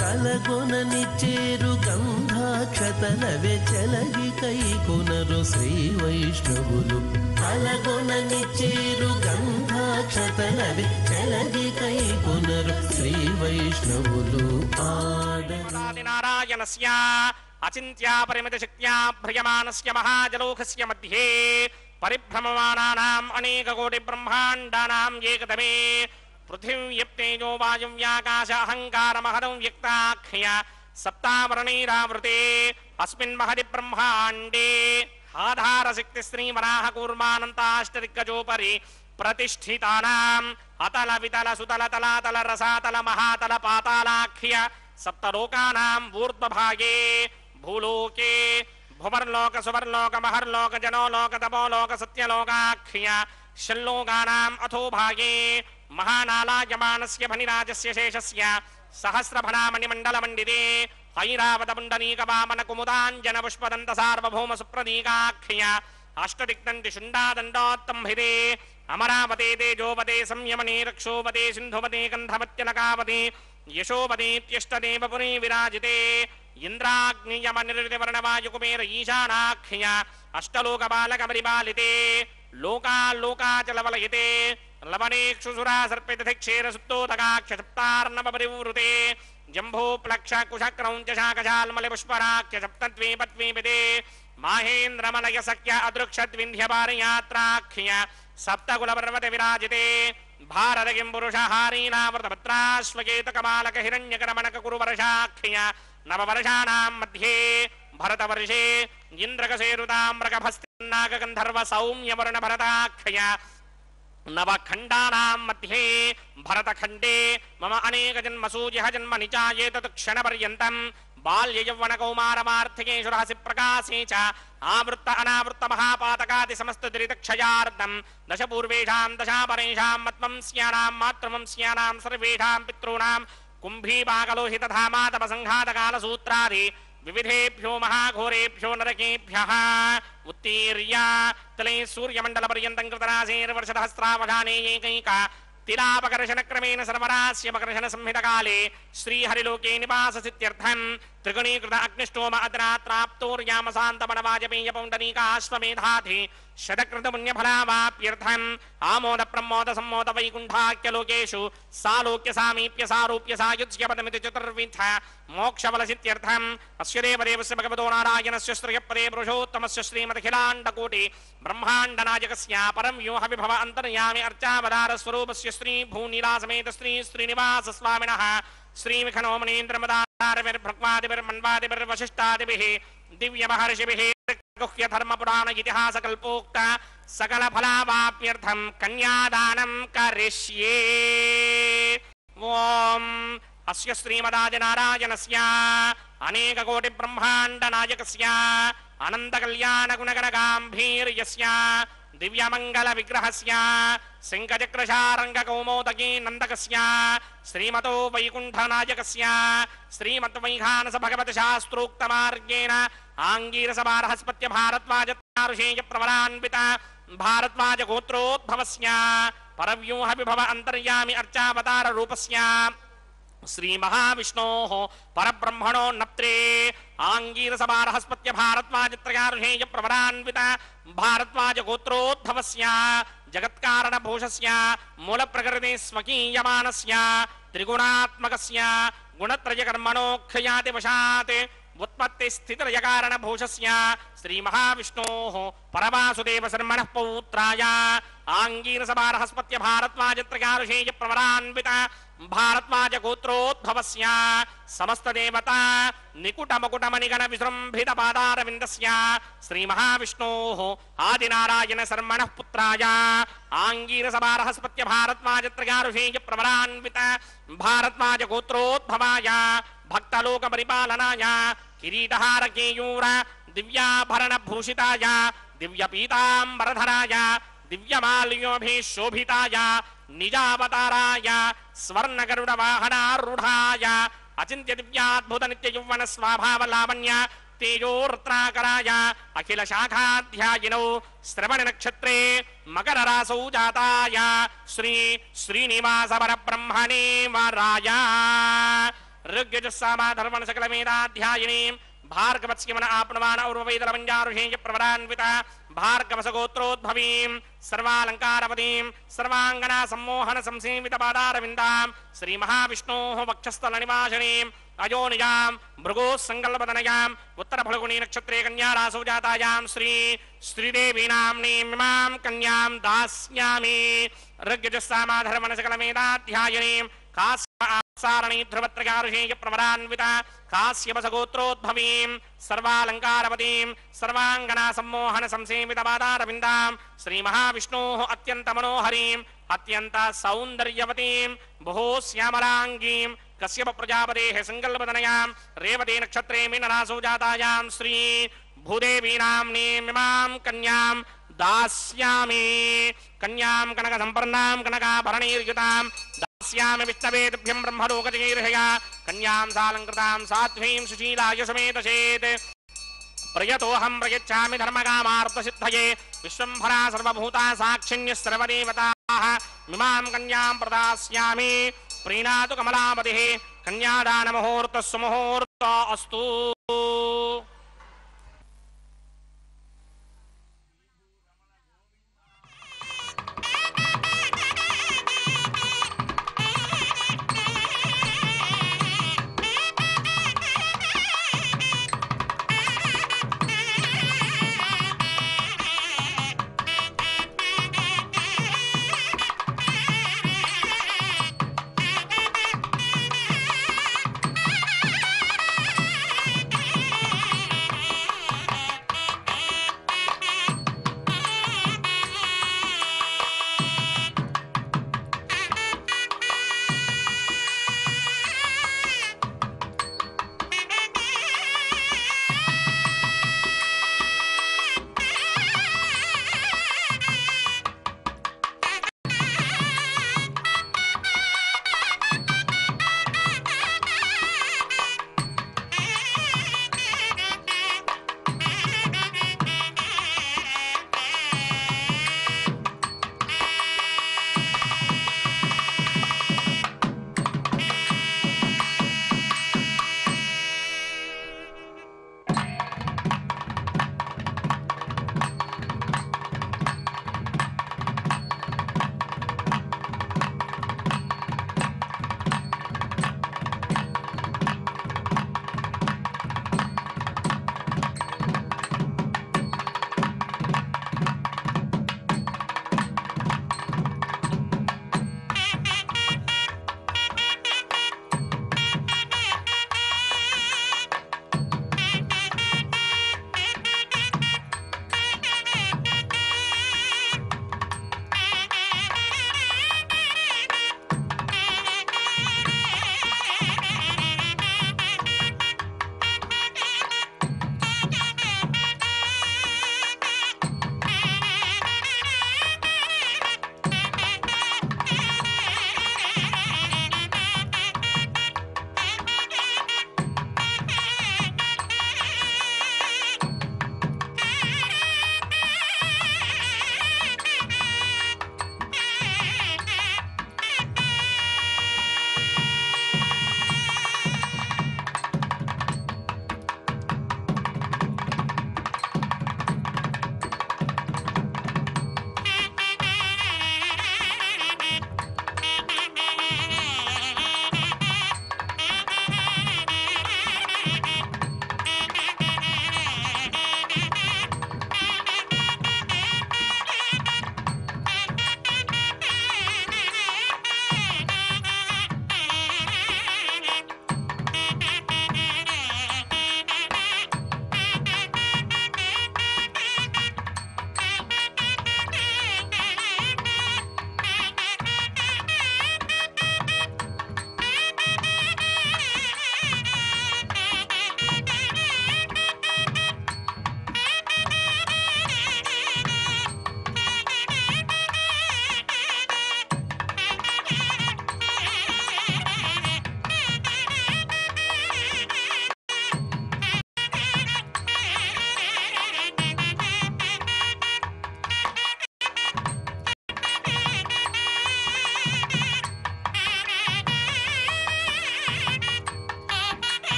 కలగొనని చేరు గంధాక్షతలవే చెలగి కైకొనరు శ్రీ వైష్ణవులు కలగొనని చేరు గంధాక్షతలవే చెలగి కైకొనరు శ్రీ వైష్ణవులు నారాయణస్య అచింత్యా పరిమిత శక్త్యా భ్రయమానస్య మహాజలోకస్య మధ్యే పరిభ్రమమానానాం అనేక కోటి బ్రహ్మాండానాం ఏకదమే పృథివ్యప్తేజో వాయువ్యాకాశ అహంకారమహదం వ్యక్తాఖ్య సప్తావరణైరావృతే అస్మిన్ మహది బ్రహ్మాండే ఆధారశక్తి శ్రీవరాహ కూర్మానంతాష్టదిగ్గజోపరి ప్రతిష్ఠితానాం అతల వితల సుతల తలాతల రసాతల మహాతల పాతాళాఖ్య సప్తలోకానాం ఊర్ధ్వభాగే భూలోకే భువర్లోక సువర్లోక మహర్లోక జనోలోక తపోలోక సత్యలోకాఖ్య షల్లోకానాం అథోభాగే మహానాలాయమానస్య ఫణిరాజస్య శేషస్య సహస్రఫణామణిమండలమండితే ఐరావతపుండరీక వామన కుముదాంజన పుష్పదంత సార్వభౌమ సుప్రదీకాఖ్య అష్టదిక్తంతి శుండాదండోత్తంభిరే అమరావతే తేజోపతే సంయమనే రక్షోపతే సింధుపతే గంధవత్యనకావతే యశోపతేత్యష్టదేవపురీ విరాజితే ఇంద్రాగ్నియమ నిర్వివర్ణవాయుకుమేర ఈశానాఖ్య అష్టలోకబాలకపరిపాలితే లోకాల్లోకాచలవలయితే లవణేక్షుసురా సర్పితక్షేర సుప్తోదకాక్ష సప్తార్ణవపరివృతే జంభోప్లక్ష కుశక్రౌంచ శాకశాల్మలి పుష్పరాఖ్య సప్తద్వీపద్వీపితే మాహేంద్రమలయ సఖ్య అదృక్షద్వింధ్యపారయాత్రాఖ్య సప్తకులపర్వత విరాజితే భారతకిం పురుషహారీనావృతపత్రాశ్వకేత కమాలక హిరణ్యకరమణక కురువర్షాఖ్య నవవర్షాణాం మధ్యే భరతవర్షే ఇంద్రకసేరుతామ్రకభస్తిన్నాగంధర్వ సౌమ్యవరుణ భరతాఖ్య నవఖండానాం మధ్యే భరతఖండే మమ అనేక జన్మసూజిహ జన్మ నిచాయేతత్ క్షణపర్యంతం బాల్య యౌవన కౌమారమార్థికేషు రహసి ప్రకాశే చ ఆవృత్త అనావృత్త మహాపాతకాది సమస్త దురితక్షయార్థం దశ పూర్వేషాం దశాపరేషాం మత్వంస్యానాం మాతృవంస్యానాం సర్వేషాం పితॄణాం కుంభీపాకలోహితధామాతప సంఘాతకాల సూత్రాది వివిధేభ్యో మహాఘోరేభ్యో నరకేభ్యః ఉత్తీర్య తలే సూర్యమండల పర్యంతం కృతరాశేర్వర్షధస్త్రావధానే ఏకైక తిలాపకర్షణ క్రమేణ సర్వరాస్యపకర్షణ సంహితకాలే శ్రీహరిలోకే నివాససిత్యర్థం త్రిగుణీకృత అగ్నిష్టోమ అద్రాత్రాప్తోర్యామసాంతమణవాజపేయ పౌండరీకాశ్వమేధాధి శతకృతపుణ్యఫలావాప్యర్థం ఆమోద ప్రమోద సమ్మోద వైకుంఠాఖ్యలోకేషు సాలోక్య సామీప్య సారూప్య సాయుజ్యపదమితి చతుర్విధ మోక్షఫలసిత్యర్థం అస్య దేవదేవస్య భగవతో నారాయణస్య శ్రియపదే పురుషోత్తమస్య శ్రీమదఖిలాండకోటి బ్రహ్మాండనాయకస్య పరం వ్యూహ విభవ అంతర్యామి అర్చావతార స్వరూపస్య శ్రీ భూనీలాసమేత శ్రీ శ్రీనివాస స్వామినః శ్రీమిఖనోమనీంద్రమదాచార్యభిర్మన్వాదిభిర్వశిష్టాదిభిః దివ్య మహర్షిభిః గుహ్య ధర్మ పురాణ ఇతిహాస కల్పోక్త సకల ఫలావాప్యర్థం కన్యాదానం కరిష్యే. ఓం అస్య శ్రీమదాది నారాయణస్య అనేక కోటి బ్రహ్మాండ నాయకస్య అనంత కళ్యాణ గుణగణ గాంభీర్యస్య దివ్యమంగళ విగ్రహస్య శంఖచక్రశారంగ కౌమోదకీ నందకస్య శ్రీమతో వైకుంఠ నాయకస్య శ్రీమద్ వైఖానస భగవత శాస్త్రోక్త మార్గేణ ఆంగీరస బారహస్పత్య భారద్వాజ ప్రవరాన్విత భారద్వాజ గోత్రోద్భవస్య పరవ్యూహ విభవ అంతర్యామి అర్చావతార రూపస్య శ్రీ మహావిష్ణోః పరబ్రహ్మణో నప్త్రే ఆంగీరస బారహస్పత్య భారద్వాజత్రయార్షేయ ప్రవరాన్విత భారద్వాజ గోత్రోద్భవస్య జగత్కారణ భూషస్య మూల ప్రకృతి స్వకీయమానస్య త్రిగుణాత్మకస్య గుణత్రయ కర్మణోక్షయాతి వశాత్ ఉత్పత్తి స్థితిలయ కారణ భూషస్య శ్రీ మహావిష్ణోః పరవాసుదేవ శర్మణః పౌత్రాయ ఆంగీరస బారహస్పత్య భారద్వాజత్రయార్షేయ ప్రవరాన్విత భారద్వాజ గోత్రోద్భవస్య సమస్త దేవతా నికుట మకుట మణిగణ విజృంభిత పాదారవిందస్య శ్రీ మహావిష్ణోః ఆదినారాయణ శర్మణః పుత్రాయ ఆంగీరస బారహస్పత్య భారద్వాజత్రయార్షేయ ప్రవరాన్విత భారద్వాజ గోత్రోద్భవాయ భక్తలోక పరిపాలనాయ కిరీటహార కేయూర దివ్యాభరణ భూషితాయ దివ్య పీతాంబరధరాయ దివ్యమాల్యోభిశోభితాయ నిజావతారాయ స్వర్ణగరుడ వాహనారూఢాయ అచింత్య దివ్యాద్భుత నిత్య యౌవన స్వభావ లావణ్య తేజోర్త్రాకరాయ అఖిల శాఖాధ్యాయినౌ శ్రవణ నక్షత్రే మకర రాసౌ జాతాయ శ్రీ శ్రీనివాస పరబ్రహ్మణే వరాయ ఋగ్యజస్సామ ధర్మణ సకల వేదాధ్యాయిని భార్గవత్స్యమన ఆప్నవాన ఔర్వైదలవంజారుషేయ ప్రవరాన్విత భార్గవసగోత్రోద్భవీం సర్వాలంకారవతీం సర్వాంగనా సమ్మోహన సంసేవిత పాదారవిందాం శ్రీ మహావిష్ణోః వక్షస్థల నివాసినీం అయోనియాం భృగోః సంకల్పదనయాం ఉత్తర ఫల్గుణీ నక్షత్రే కన్యా రాసౌ జాతాయాం శ్రీ శ్రీదేవీ నామ్నీమిమాం కన్యాం దాస్యామి ఋగ్యజస్సామాధర్మణ సకల వేదాధ్యాయినీం కాశ్యపాసారణీ ధ్రువత్రయారుషేయ ప్రవరాన్విత కాశ్యపసగోత్రోద్భవీం సర్వాలంకారవతీం సర్వాంగనా సమ్మోహన సంసేవిత పాదారవిందాం శ్రీ మహావిష్ణోః అత్యంత మనోహరీం అత్యంత సౌందర్యవతీం బహో శ్యామలాంగీం కశ్యప ప్రజాపతేః సంకల్పదనయాం రేవతీ నక్షత్రే మీనరాసౌ జాతాయాం శ్రీ భూదేవీ నామ్నీమిమాం కన్యాం దాస్యామి కన్యాం కనక సంపర్ణాం కనకాభరణైర్యుతాం దాస్యామి విష్ణవేతుభ్యం బ్రహ్మలోకజగైర్హయా కన్యాం సాలంకృతాం సాధ్వీం సుశీలాయ సమేతసేత్ ప్రయతోహం ప్రయచ్చామి ధర్మకామార్థసిద్ధయే విశ్వంభరా సర్వభూతా సాక్షిణ్యః సర్వదేవతాః మిమాం కన్యాం ప్రదాస్యామి ప్రీణాతు కమలాపతిః కన్యాదాన ముహూర్తః సుముహూర్తో అస్తు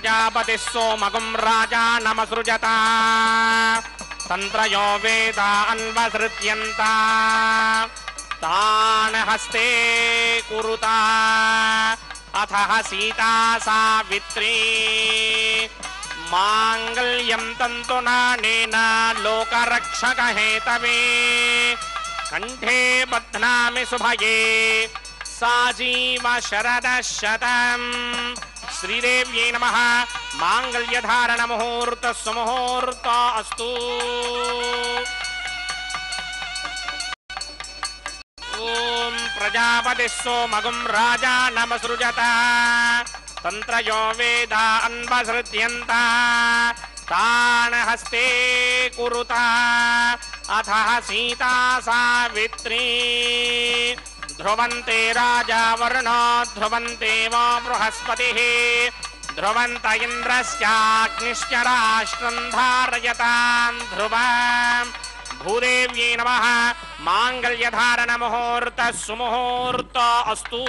प्रजापतिः सोमगुं राजा नमसृजत तन्त्रयो वेदान्वसृत्यन्त तान् हस्ते कुरुता अथ सीता सावित्री मांगल्यं तन्तुनानेन लोकरक्षकहेतवे कंठे बध्नामि शुभये साजीव शरदशतम् श्रीदेव्यै नमः मांगल्यधारण मुहूर्त सुमुहूर्त अस्तु ओम प्रजापतिः सोमगुं राजा नमसृजत तन्त्रयो वेदान्वसृत्यन्त तान् हस्ते कुरुता अथ सीता सावित्री ध्रुवन्ते राजा वरुणो ध्रुवन्ते वो बृहस्पतिः ध्रुवन्त इन्द्रस्याग्निश्च राष्ट्रं धारयतां ध्रुवम् भूदेव्यै नमः मांगल्यधारण मुहूर्त सुमुहूर्त अस्तु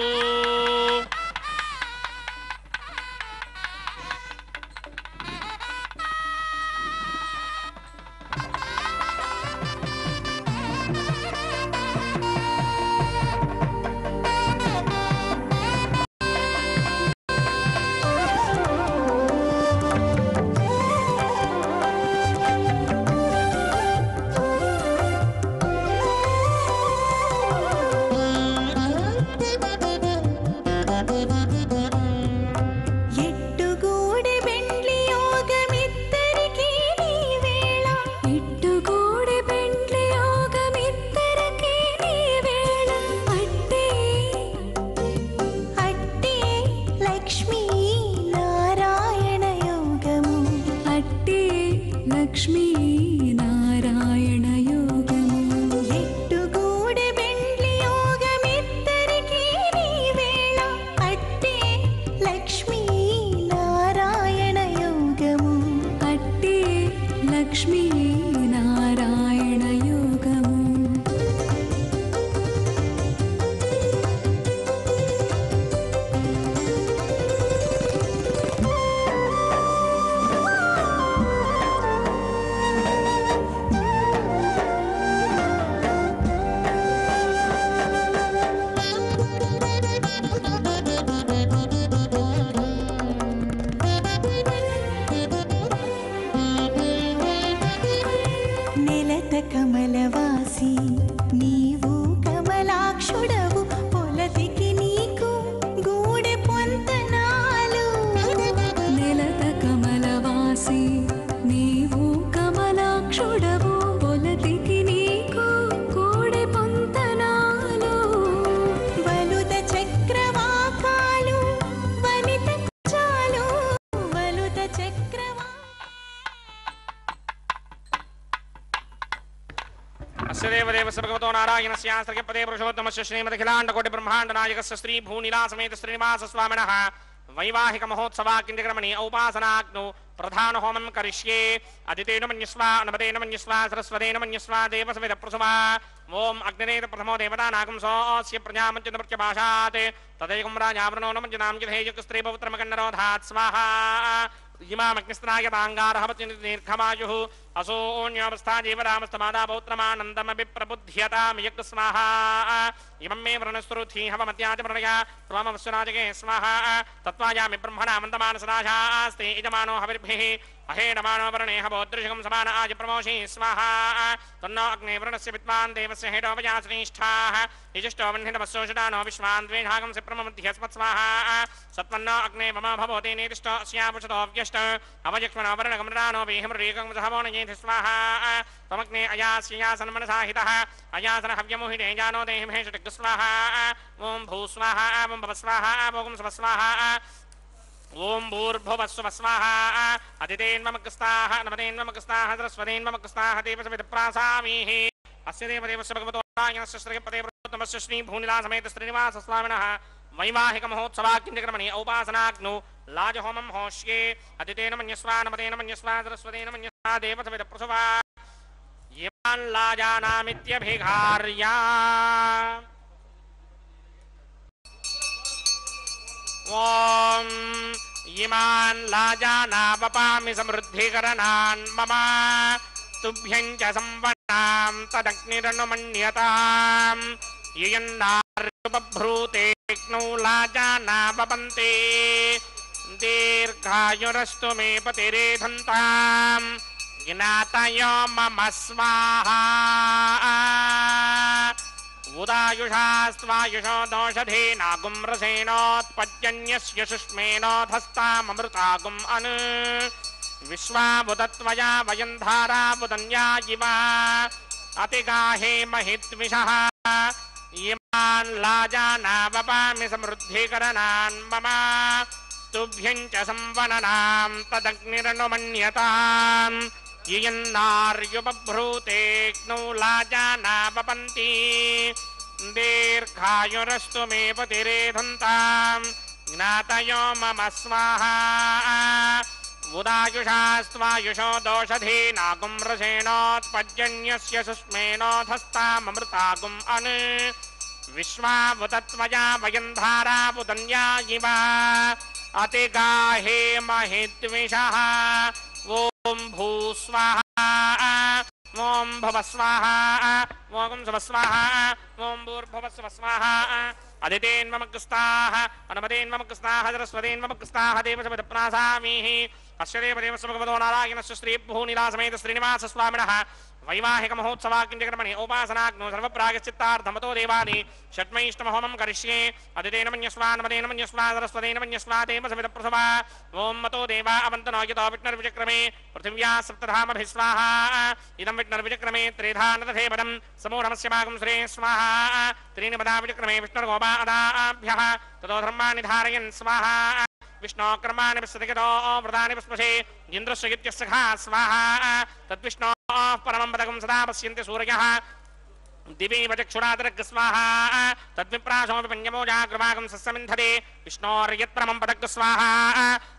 भगवतो नारायणस्य पदे पुरुषोत्तमस्य श्रीमदखिलाण्डकोटि ब्रह्माण्ड नायकस्य श्री भूनिला समेत श्रीनिवास स्वामिनः वैवाहिक महोत्सवा किंजक्रमणि औपासनाग्नौ प्रधान होमं करिष्ये अदितेन मन्यस्वा नमतेन मन्यस्वा सरस्वतेन मन्यस्वा देवसविद प्रसवा ओम अग्निरेत प्रथमो देवता नागं सोऽस्य प्रजामञ्चन प्रत्यभाषात् तदैकं राजावरणो नमञ्जनां यथेयुक्स्त्री पवित्रमकन्नरोधात् स्वाहा इमामग्निस्त्राय ताङ्गारः दीर्घमायुः असोऽन्योऽवस्था जीवरामस्तमादा पौत्रमानन्दमपि प्रबुध्यतां यज्ञ स्वाहा इमं मे वृणस्तुरुथि हवमत्याजमृणया त्वमवस्वराजगे स्वाहा तत्त्वायामि ब्रह्मणा मन्दमानसदाशास्ते यजमानो हविर्भिः अहेडमानो वरणे हवोदृशकं समान आज प्रमोषि स्वाहा तन्नो अग्ने वृणस्य विद्वान् देवस्य हेडोपया श्रेष्ठाः यजिष्ठो वह्नितमस्योषदानो विश्वान् द्वेषागं से प्रममध्यस्मत् स्वाहा सत्वन्नो अग्ने मम भवोति नेतिष्ठो अस्यापुषतो व्यष्ट अवयक्ष्मणो वरणगमृणानो वेहमृगं सहवो नयेति स्वाहा त्वमग्ने अयास्यासन्मनसाहितः अयासन हव्यमुहिते जानो देहि महेशटिग् स्वाहा ॐ भू स्वाहा ॐ भव स्वाहा ॐ स्व स्वाहा ओम भूर्भुवस्सुव स्वाहा अदितेन्ममग्स्ताः नमतेन्ममग्स्ताः सरस्वतेन्ममग्स्ताः देवसविदप्रासामीः अस्य देवदेवस्य भगवतो नारायणस्य श्रीपदे पुरुषोत्तमस्य श्री भूनिला समेत श्रीनिवास स्वामिनः वैवाहिक महोत्सवा किंजक्रमणि औपासनाग्नौ लाजहोमं होष्ये अदितेन मन्यस्वा नमतेन मन्यस्वा सरस्वतेन मन्यस्वा देवसविदप्रसवा येमान् लाजानामित्यभिघार्या ओम इमान् लाजानावपामि समृद्धिकरणान् मम तुभ्यं च संवनां तदग्निरनुमन्यताम् यन्नार्युपभ्रूतेऽग्नौ लाजानावपन्ते दीर्घायुरस्तु मे पतिरेधन्ताम् ज्ञातयो मम स्वाहा उदायुषा स्वायुषो दोषधेनागुं रसेनोत्पद्यन्यस्य शुष्मेनोधस्ताममृतागुम् अनु विश्वाबुदत्वया वयं धाराबुदन्या इव अतिगाहे महित्विषः इमान् लाजानावपामि समृद्धिकरणान् मम तुभ्यं च संवननां तदग्निरनुमन्यताम् यन्नार्युपभ्रूतेऽग्नौ लाजानावपन्ति दीर्घायुरस्तु मे पतिरेधन्ताम् ज्ञातयो मम स्वाहा उदायुषा स्वायुषो दोषधेनागुं रसेनोत्पद्यन्यस्य शुष्मेनोधस्ताममृतागुम् अनु विश्वावुतत्वया वयं धाराबुदन्या इव अतिगाहे महित्विषः ॐ भूस्वाहा ॐ भवस्वाहा ॐ सुवस्वाहा ॐ भूर्भुवस्वस्वाहा अदितेन्वमग्रस्ताः अनुमतेन्वमग्रस्ताः सरस्वतेन्वमग्रस्ताः देवसमिदप्रासामीः अस्य देवदेवस्य भगवतो नारायणस्य श्रीभूनिलासमेत श्रीनिवासस्वामिनः वैवाहिक महोत्सवाकिञ्चकर्मणि उपासनाग्नो सर्वप्रायश्चित्तार्थमतो देवानि षट्मैष्टमहोमं करिष्ये अदितेन मन्यस्वा नमदेन मन्यस्वा सरस्वतेन मन्यस्वा देवसमिदप्रसवा ॐ मतो देवा अवन्तनो यतो विष्णुर्विचक्रमे पृथिव्या सप्तधामभिः स्वाहा इदं विष्णुर्विचक्रमे त्रिधा नदधे पदं समूढमस्य भागं श्रे स्वाहा त्रीणि पदा विचक्रमे विष्णुर्गोपादाभ्यः ततो धर्माणि धारयन् स्वाहा विष्णो कर्माणि विस्तृतो व्रतानि पुष्पशे इन्द्रस्य इत्यस्य खा स्वाहा तद्विष्णो परमं पदकं सदा पश्यन्ति सूर्यः दिवे वचक्षुरादरग् स्वाहा तद्विप्रासोऽपि पञ्चमोजाग्रभागं सस्यमिन्धते विष्णोर्यत्परमं पदग् स्वाहा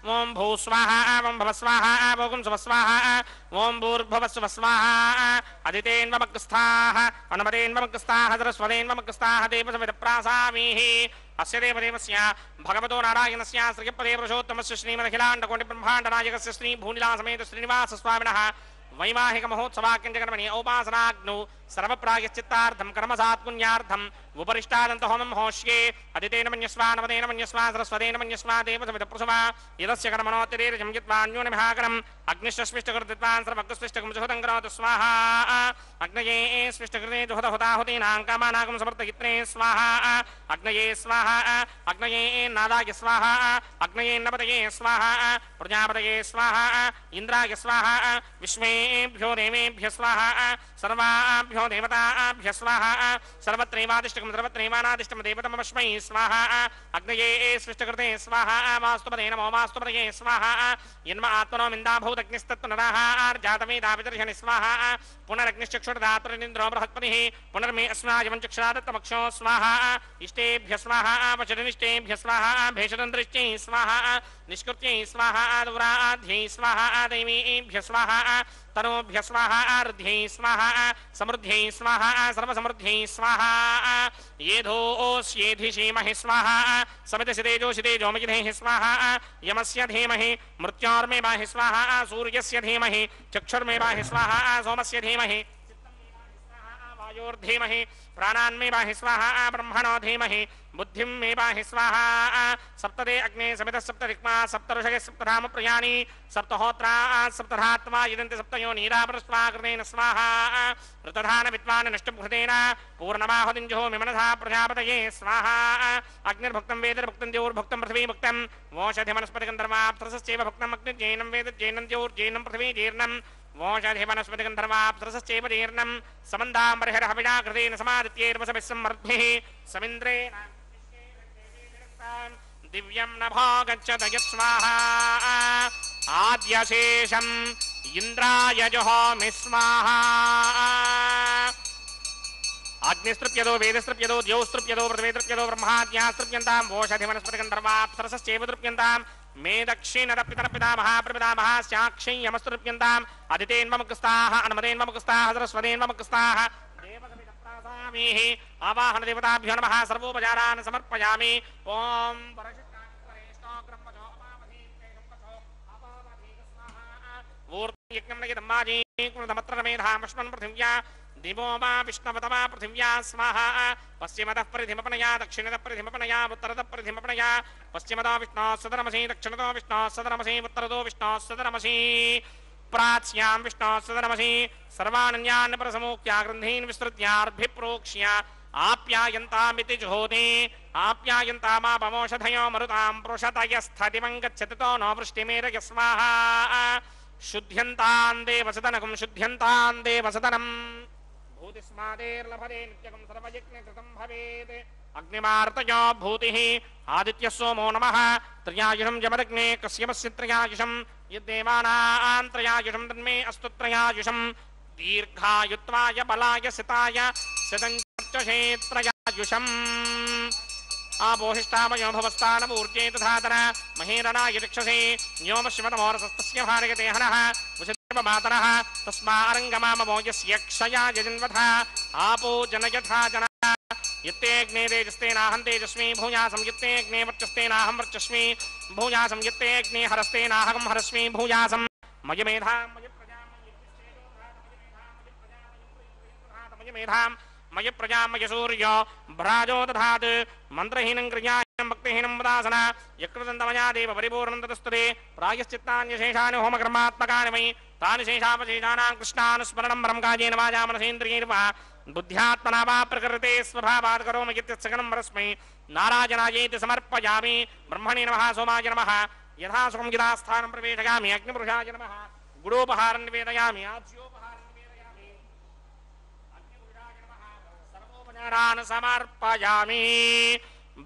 ॐ भू स्वाहा ॐ भव स्वाहा भोगुं सुव स्वाहा ॐ भूर्भुवस्सुव स्वाहा अदितेन्वमग्रस्थाः अनुमतेन्वमग्रस्थाः सरस्वतेन्वमग्रस्थाः देवसमिदप्रासामीः अस्य देवदेवस्य भगवतो नारायणस्य श्रीपदे पुरुषोत्तमस्य श्रीमदखिलाण्डकोटिब्रह्माण्डनायकस्य श्रीभूनिलासमेत श्रीनिवासस्वामिनः वैवाहिक महोत्सवाकिञ्चकर्मणि औपासनाग्नौ सर्वप्रायश्चित्तार्थं कर्मसात्पुण्यार्थम् उपरिष्टादन्त होमं होष्ये अदितेन मन्यस्वा नवदेन मन्यस्वा सरस्वतेन मन्यस्वा देवसमिदप्रसवा यदस्य कर्मणोत्तरेर्यं यद्वान्योनिभाकरम् अग्निश्चस्विष्टकृतविद्वान् सर्वग्स्विष्टकं जुहतं करोतु स्वाहा अग्नये स्विष्टकृते जुहतहुताहुतीनां कामानागं समर्पयित्रे स्वाहा अग्नये स्वाहा अग्नये नादाय स्वाहा अग्नये नपतये स्वाहा प्रजापतये स्वाहा इन्द्राय स्वाहा विश्वेभ्यो देवेभ्य स्वाहा सर्वाभ्यो देवताभ्य स्वाहा सर्वत्रैवादिष्टकं सर्वत्रैवानादिष्टं देवतमस्मै स्वाहा अग्नये स्विष्टकृते स्वाहा वास्तुपदे नमो वास्तुपदये स्वाहा यन्म आत्मनो मिन्दाभूतग्निस्तत्तु नरः आर्जातमेधाविदर्शनि स्वाहा पुनरग्निश्चक्षुर्धातुरिन्द्रो बृहत्पतिः पुनर्मे अस्मायं चक्षुरादत्तमक्षो स्वाहा इष्टेभ्य स्वाहा वचनिष्टेभ्य स्वाहा भेषदन्तरिष्टै स्वाहा निष्कृत्यै स्वाहा दूराध्यै स्वाहा दैवीभ्य स्वाहा तनोभ्य स्वाहा आरुध्यै स्वाहा समृद्ध्यै स्वाहा सर्वसमृद्ध्यै स्वाहा येधोऽस्येधिषीमहि स्वाहा समितसितेजोषितेजोमजिधेः स्वाहा यमस्य धीमहि मृत्योर्मेवाहि स्वाहा सूर्यस्य धीमहि चक्षुर्मेवाहि स्वाहा सोमस्य धीमहि वायोर्धीमहि प्राणान्मेवाहि स्वाहा ब्रह्मणो धीमहि बुद्धिं मे पाहि स्वाहा सप्तदे अग्ने समितः सप्तदिक्मा सप्तऋषयः सप्तधाम प्रयाणि सप्तहोत्रा सप्तधात्मा यदन्ति सप्तयो नीरापरस्वाकृतेन स्वाहा ऋतधान विद्वान् नष्टभृतेन पूर्णमाहुतिं जुहोमि मनसा प्रजापतये स्वाहा अग्निर्भुक्तं वेदर्भुक्तं द्यौर्भुक्तं पृथिवीभुक्तं वोषधिवनस्पतिगन्धर्वाप्सरसश्चैव भुक्तम् अग्निर्जैनं वेदज्जैनं द्यौर्जैनं पृथिवीजीर्णं वोषधिवनस्पतिगन्धर्वाप्सरसश्चैव जीर्णं समन्दाम्बरहरहविडाकृतेन समादित्यैर्वसभिः सम्मर्द्भिः समिन्द्रेण दिव्यं नभो गच्छत यत्स्वाहा आद्यशेषम् इन्द्राय जुहोमि स्वाहा अग्निस्तृप्यतो वेदस्तृप्यतो द्यौस्तृप्यतो पृथिवीस्तृप्यतो ब्रह्माद्यास्तृप्यन्तां वोषधिवनस्पतिगन्धर्वाप्सरसश्चैव तृप्यन्तां मे दक्षिणपितरपितामहाप्रपितामहास्याक्षय्यमस्तृप्यन्ताम् अदितेन्वमुखस्ताः अनुमतेन्वमुखस्ताः सरस्वतेन्वमुखस्ताः देवसमिदप्रासामीः आवाहन देवताभ्यो नमः सर्वोपचारान् समर्पयामि ॐ यज्ञं नयदम्माजी कृतमत्र मेधामश्मन् पृथिव्या दिवो वा विष्णवतमा पृथिव्या स्वाहा पश्चिमतः परिधिमपनया दक्षिणतः परिधिमपनया उत्तरतः परिधिमपनया पश्चिमतो विष्णोः सदनमसि दक्षिणतो विष्णोः सदनमसि उत्तरतो विष्णोः सदनमसि प्राच्यां विष्णोः सदनमसि सर्वानन्यान् परसमूक्त्या ग्रन्थीन् विस्तृत्यार्भिप्रोक्ष्य आप्यायन्तामिति जुहोति आप्यायन्तामापमोषधयो मरुतां पृषतयस्थदिवं गच्छति नो वृष्टिमेरय स्वाहा शुद्ध्यन्तान् देवसदनकं शुद्ध्यन्तान् देवसदनम् भूतिस्मादेर्लभते नित्यकं सर्वयज्ञकृतं भवेत् अग्निमार्तयो भूतिः आदित्यः सोमो नमः त्रयायुषं जमदग्ने कस्यपस्य त्रयायुषं यद्देवानां त्रयायुषं तन्मे अस्तु त्रयायुषं दीर्घायुत्वाय बलाय सिताय सिदञ्चर्चषे त्रयायुषम् आपोहिष्टामयो भवस्तानमूर्जे तथातर महेरणाय चक्षसे व्योमशिवतमोरसस्तस्य भारयते हनः वसुदेव मातरः तस्मारङ्गमाममो यस्य क्षयाय जन्वथ आपो जनयथा जनः यत्तेऽग्ने तेजस्तेनाहं तेजस्मि भूयासं यत्तेऽग्ने वर्चस्तेनाहं वर्चस्मि भूयासं यत्तेऽग्ने हरस्तेनाहं हरस्मि भूयासं मयमेधां मयमेधां मय प्रजा मय सूर्य भ्राजो दधात् मंत्रहीनं क्रियां भक्तिहीनं वदासन यकृतन्तमया देव परिपूर्णं ततस्तुते प्रायश्चित्तान्यशेषानि होमकर्मात्मकानि मयि तानि शेषावशेषाणां कृष्णानुस्मरणं परं कायेन वाचा मनसेन्द्रियैर्वा बुद्ध्यात्मना वा प्रकृते स्वभावात् करोमि इत्यत्सकलं परस्मै नारायणायेति समर्पयामि ब्रह्मणे नमः सोमाय नमः यथा सुखं गिरास्थानं प्रवेशयामि अग्निपुरुषाय नमः गुडोपहारं निवेदयामि आज्योपहारं निवेदयामि समर्पयामि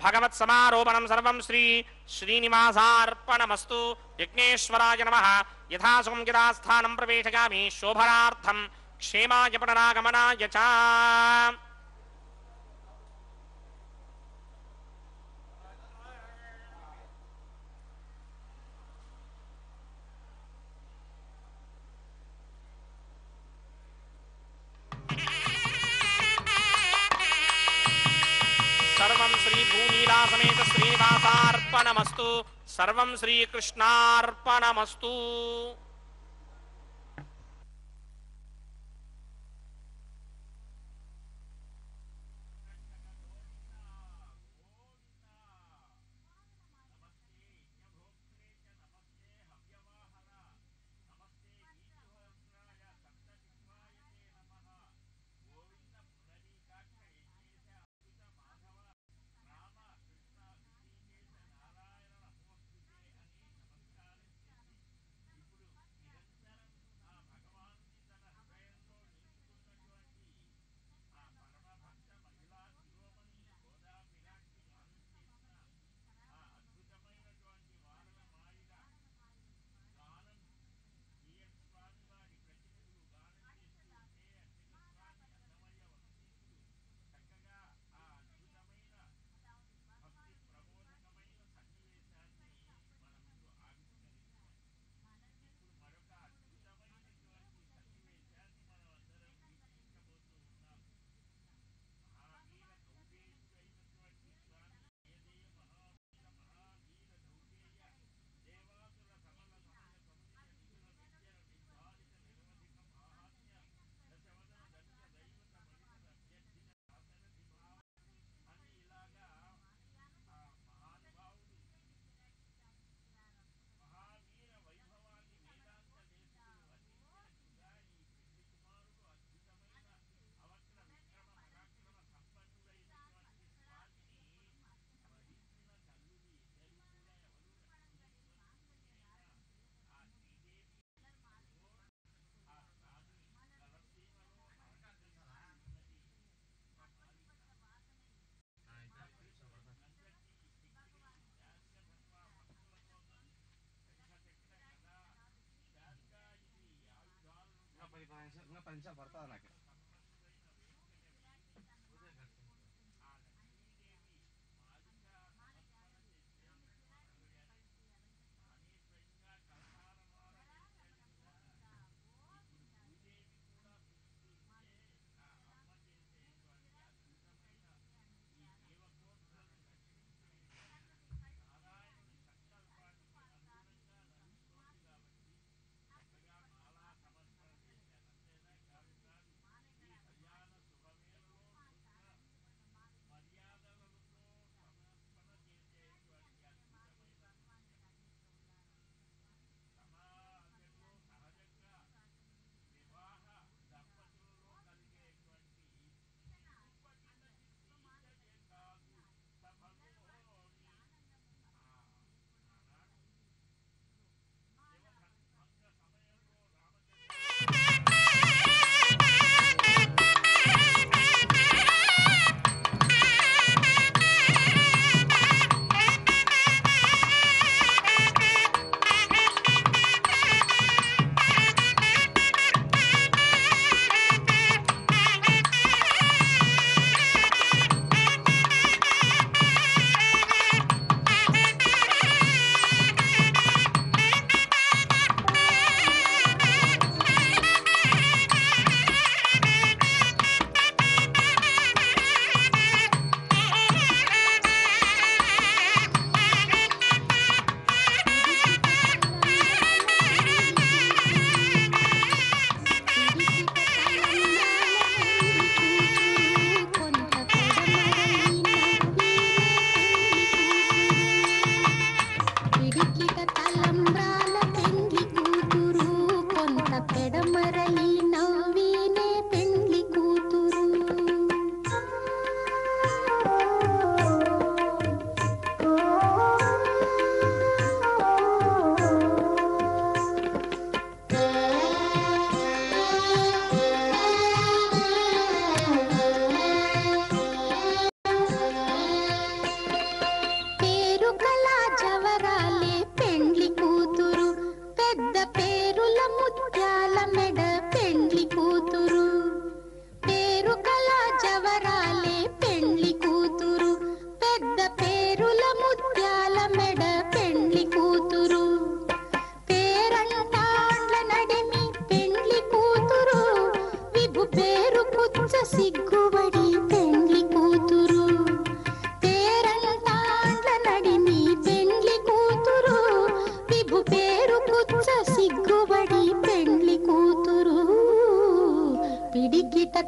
भगवत्समारोपणं सर्वं श्री श्रीनिवासार्पणमस्तु यज्ञेश्वराय नमः यथा सुखं गिरास्थानं प्रवेशयामि शोभनार्थं क्षेमाय पटनागमनाय च सर्वं श्री भूनीला समेत श्रीनिवासार्पणमस्तु सर्वं श्रीकृष्णार्पणमस्तु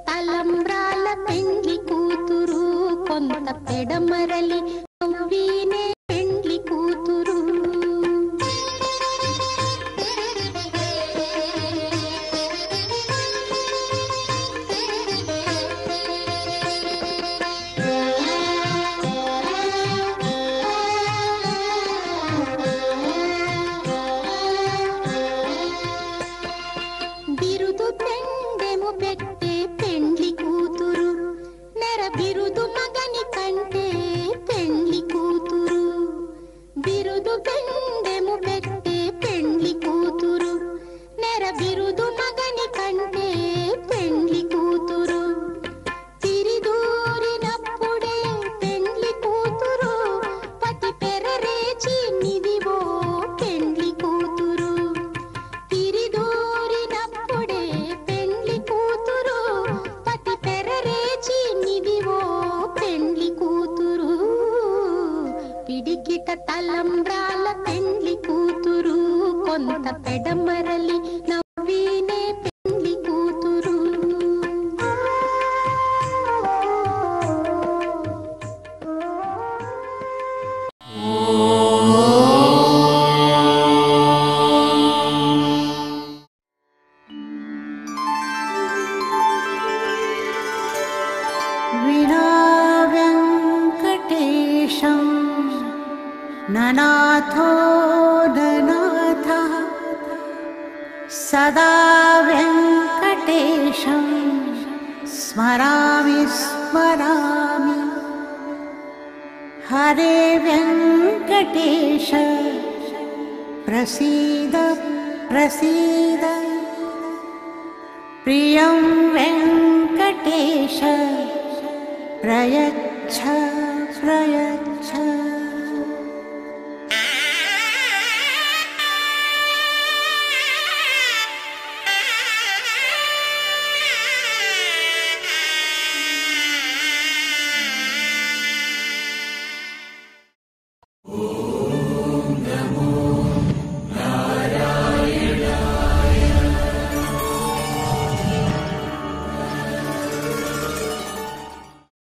తలంబ్రాల పెండ్లి కూతురు కొంత పెడమరలి నవ్వినే పెండ్లి కూతురు. బిరుదు పెండెము పెట్టే పెండ్లి కూతురు నెర బిరుదు మగని కంటే పెండ్లి కూతురు. బిరుదు పెండెము పెట్టే పెండ్లి కూతురు నెర బిరుదు మగని కంటే పెండ్లి కూతురు. తిరిదూరినప్పుడే పెండ్లి కూతురు పతి పెరరేచి నిదివో పెండ్లి కూతురు. తిరిదూరినప్పుడే పెండ్లి కూతురు పతి పెరరేచి నిదివో పెండ్లి కూతురు. పిడికిట తలంబ్రాల పెండ్లి కూతురు కొంత పెడమరలి నవ్వినే పెండ్లి కూతురు. विना वेङ्कटेशं ननाथो ननाथः सदा वेङ्कटेशं स्मरामि स्मरामि. हरे वेङ्कटेश प्रसीद प्रसीद. प्रियं वेङ्कटेश प्रयच्छ प्रयच्छ.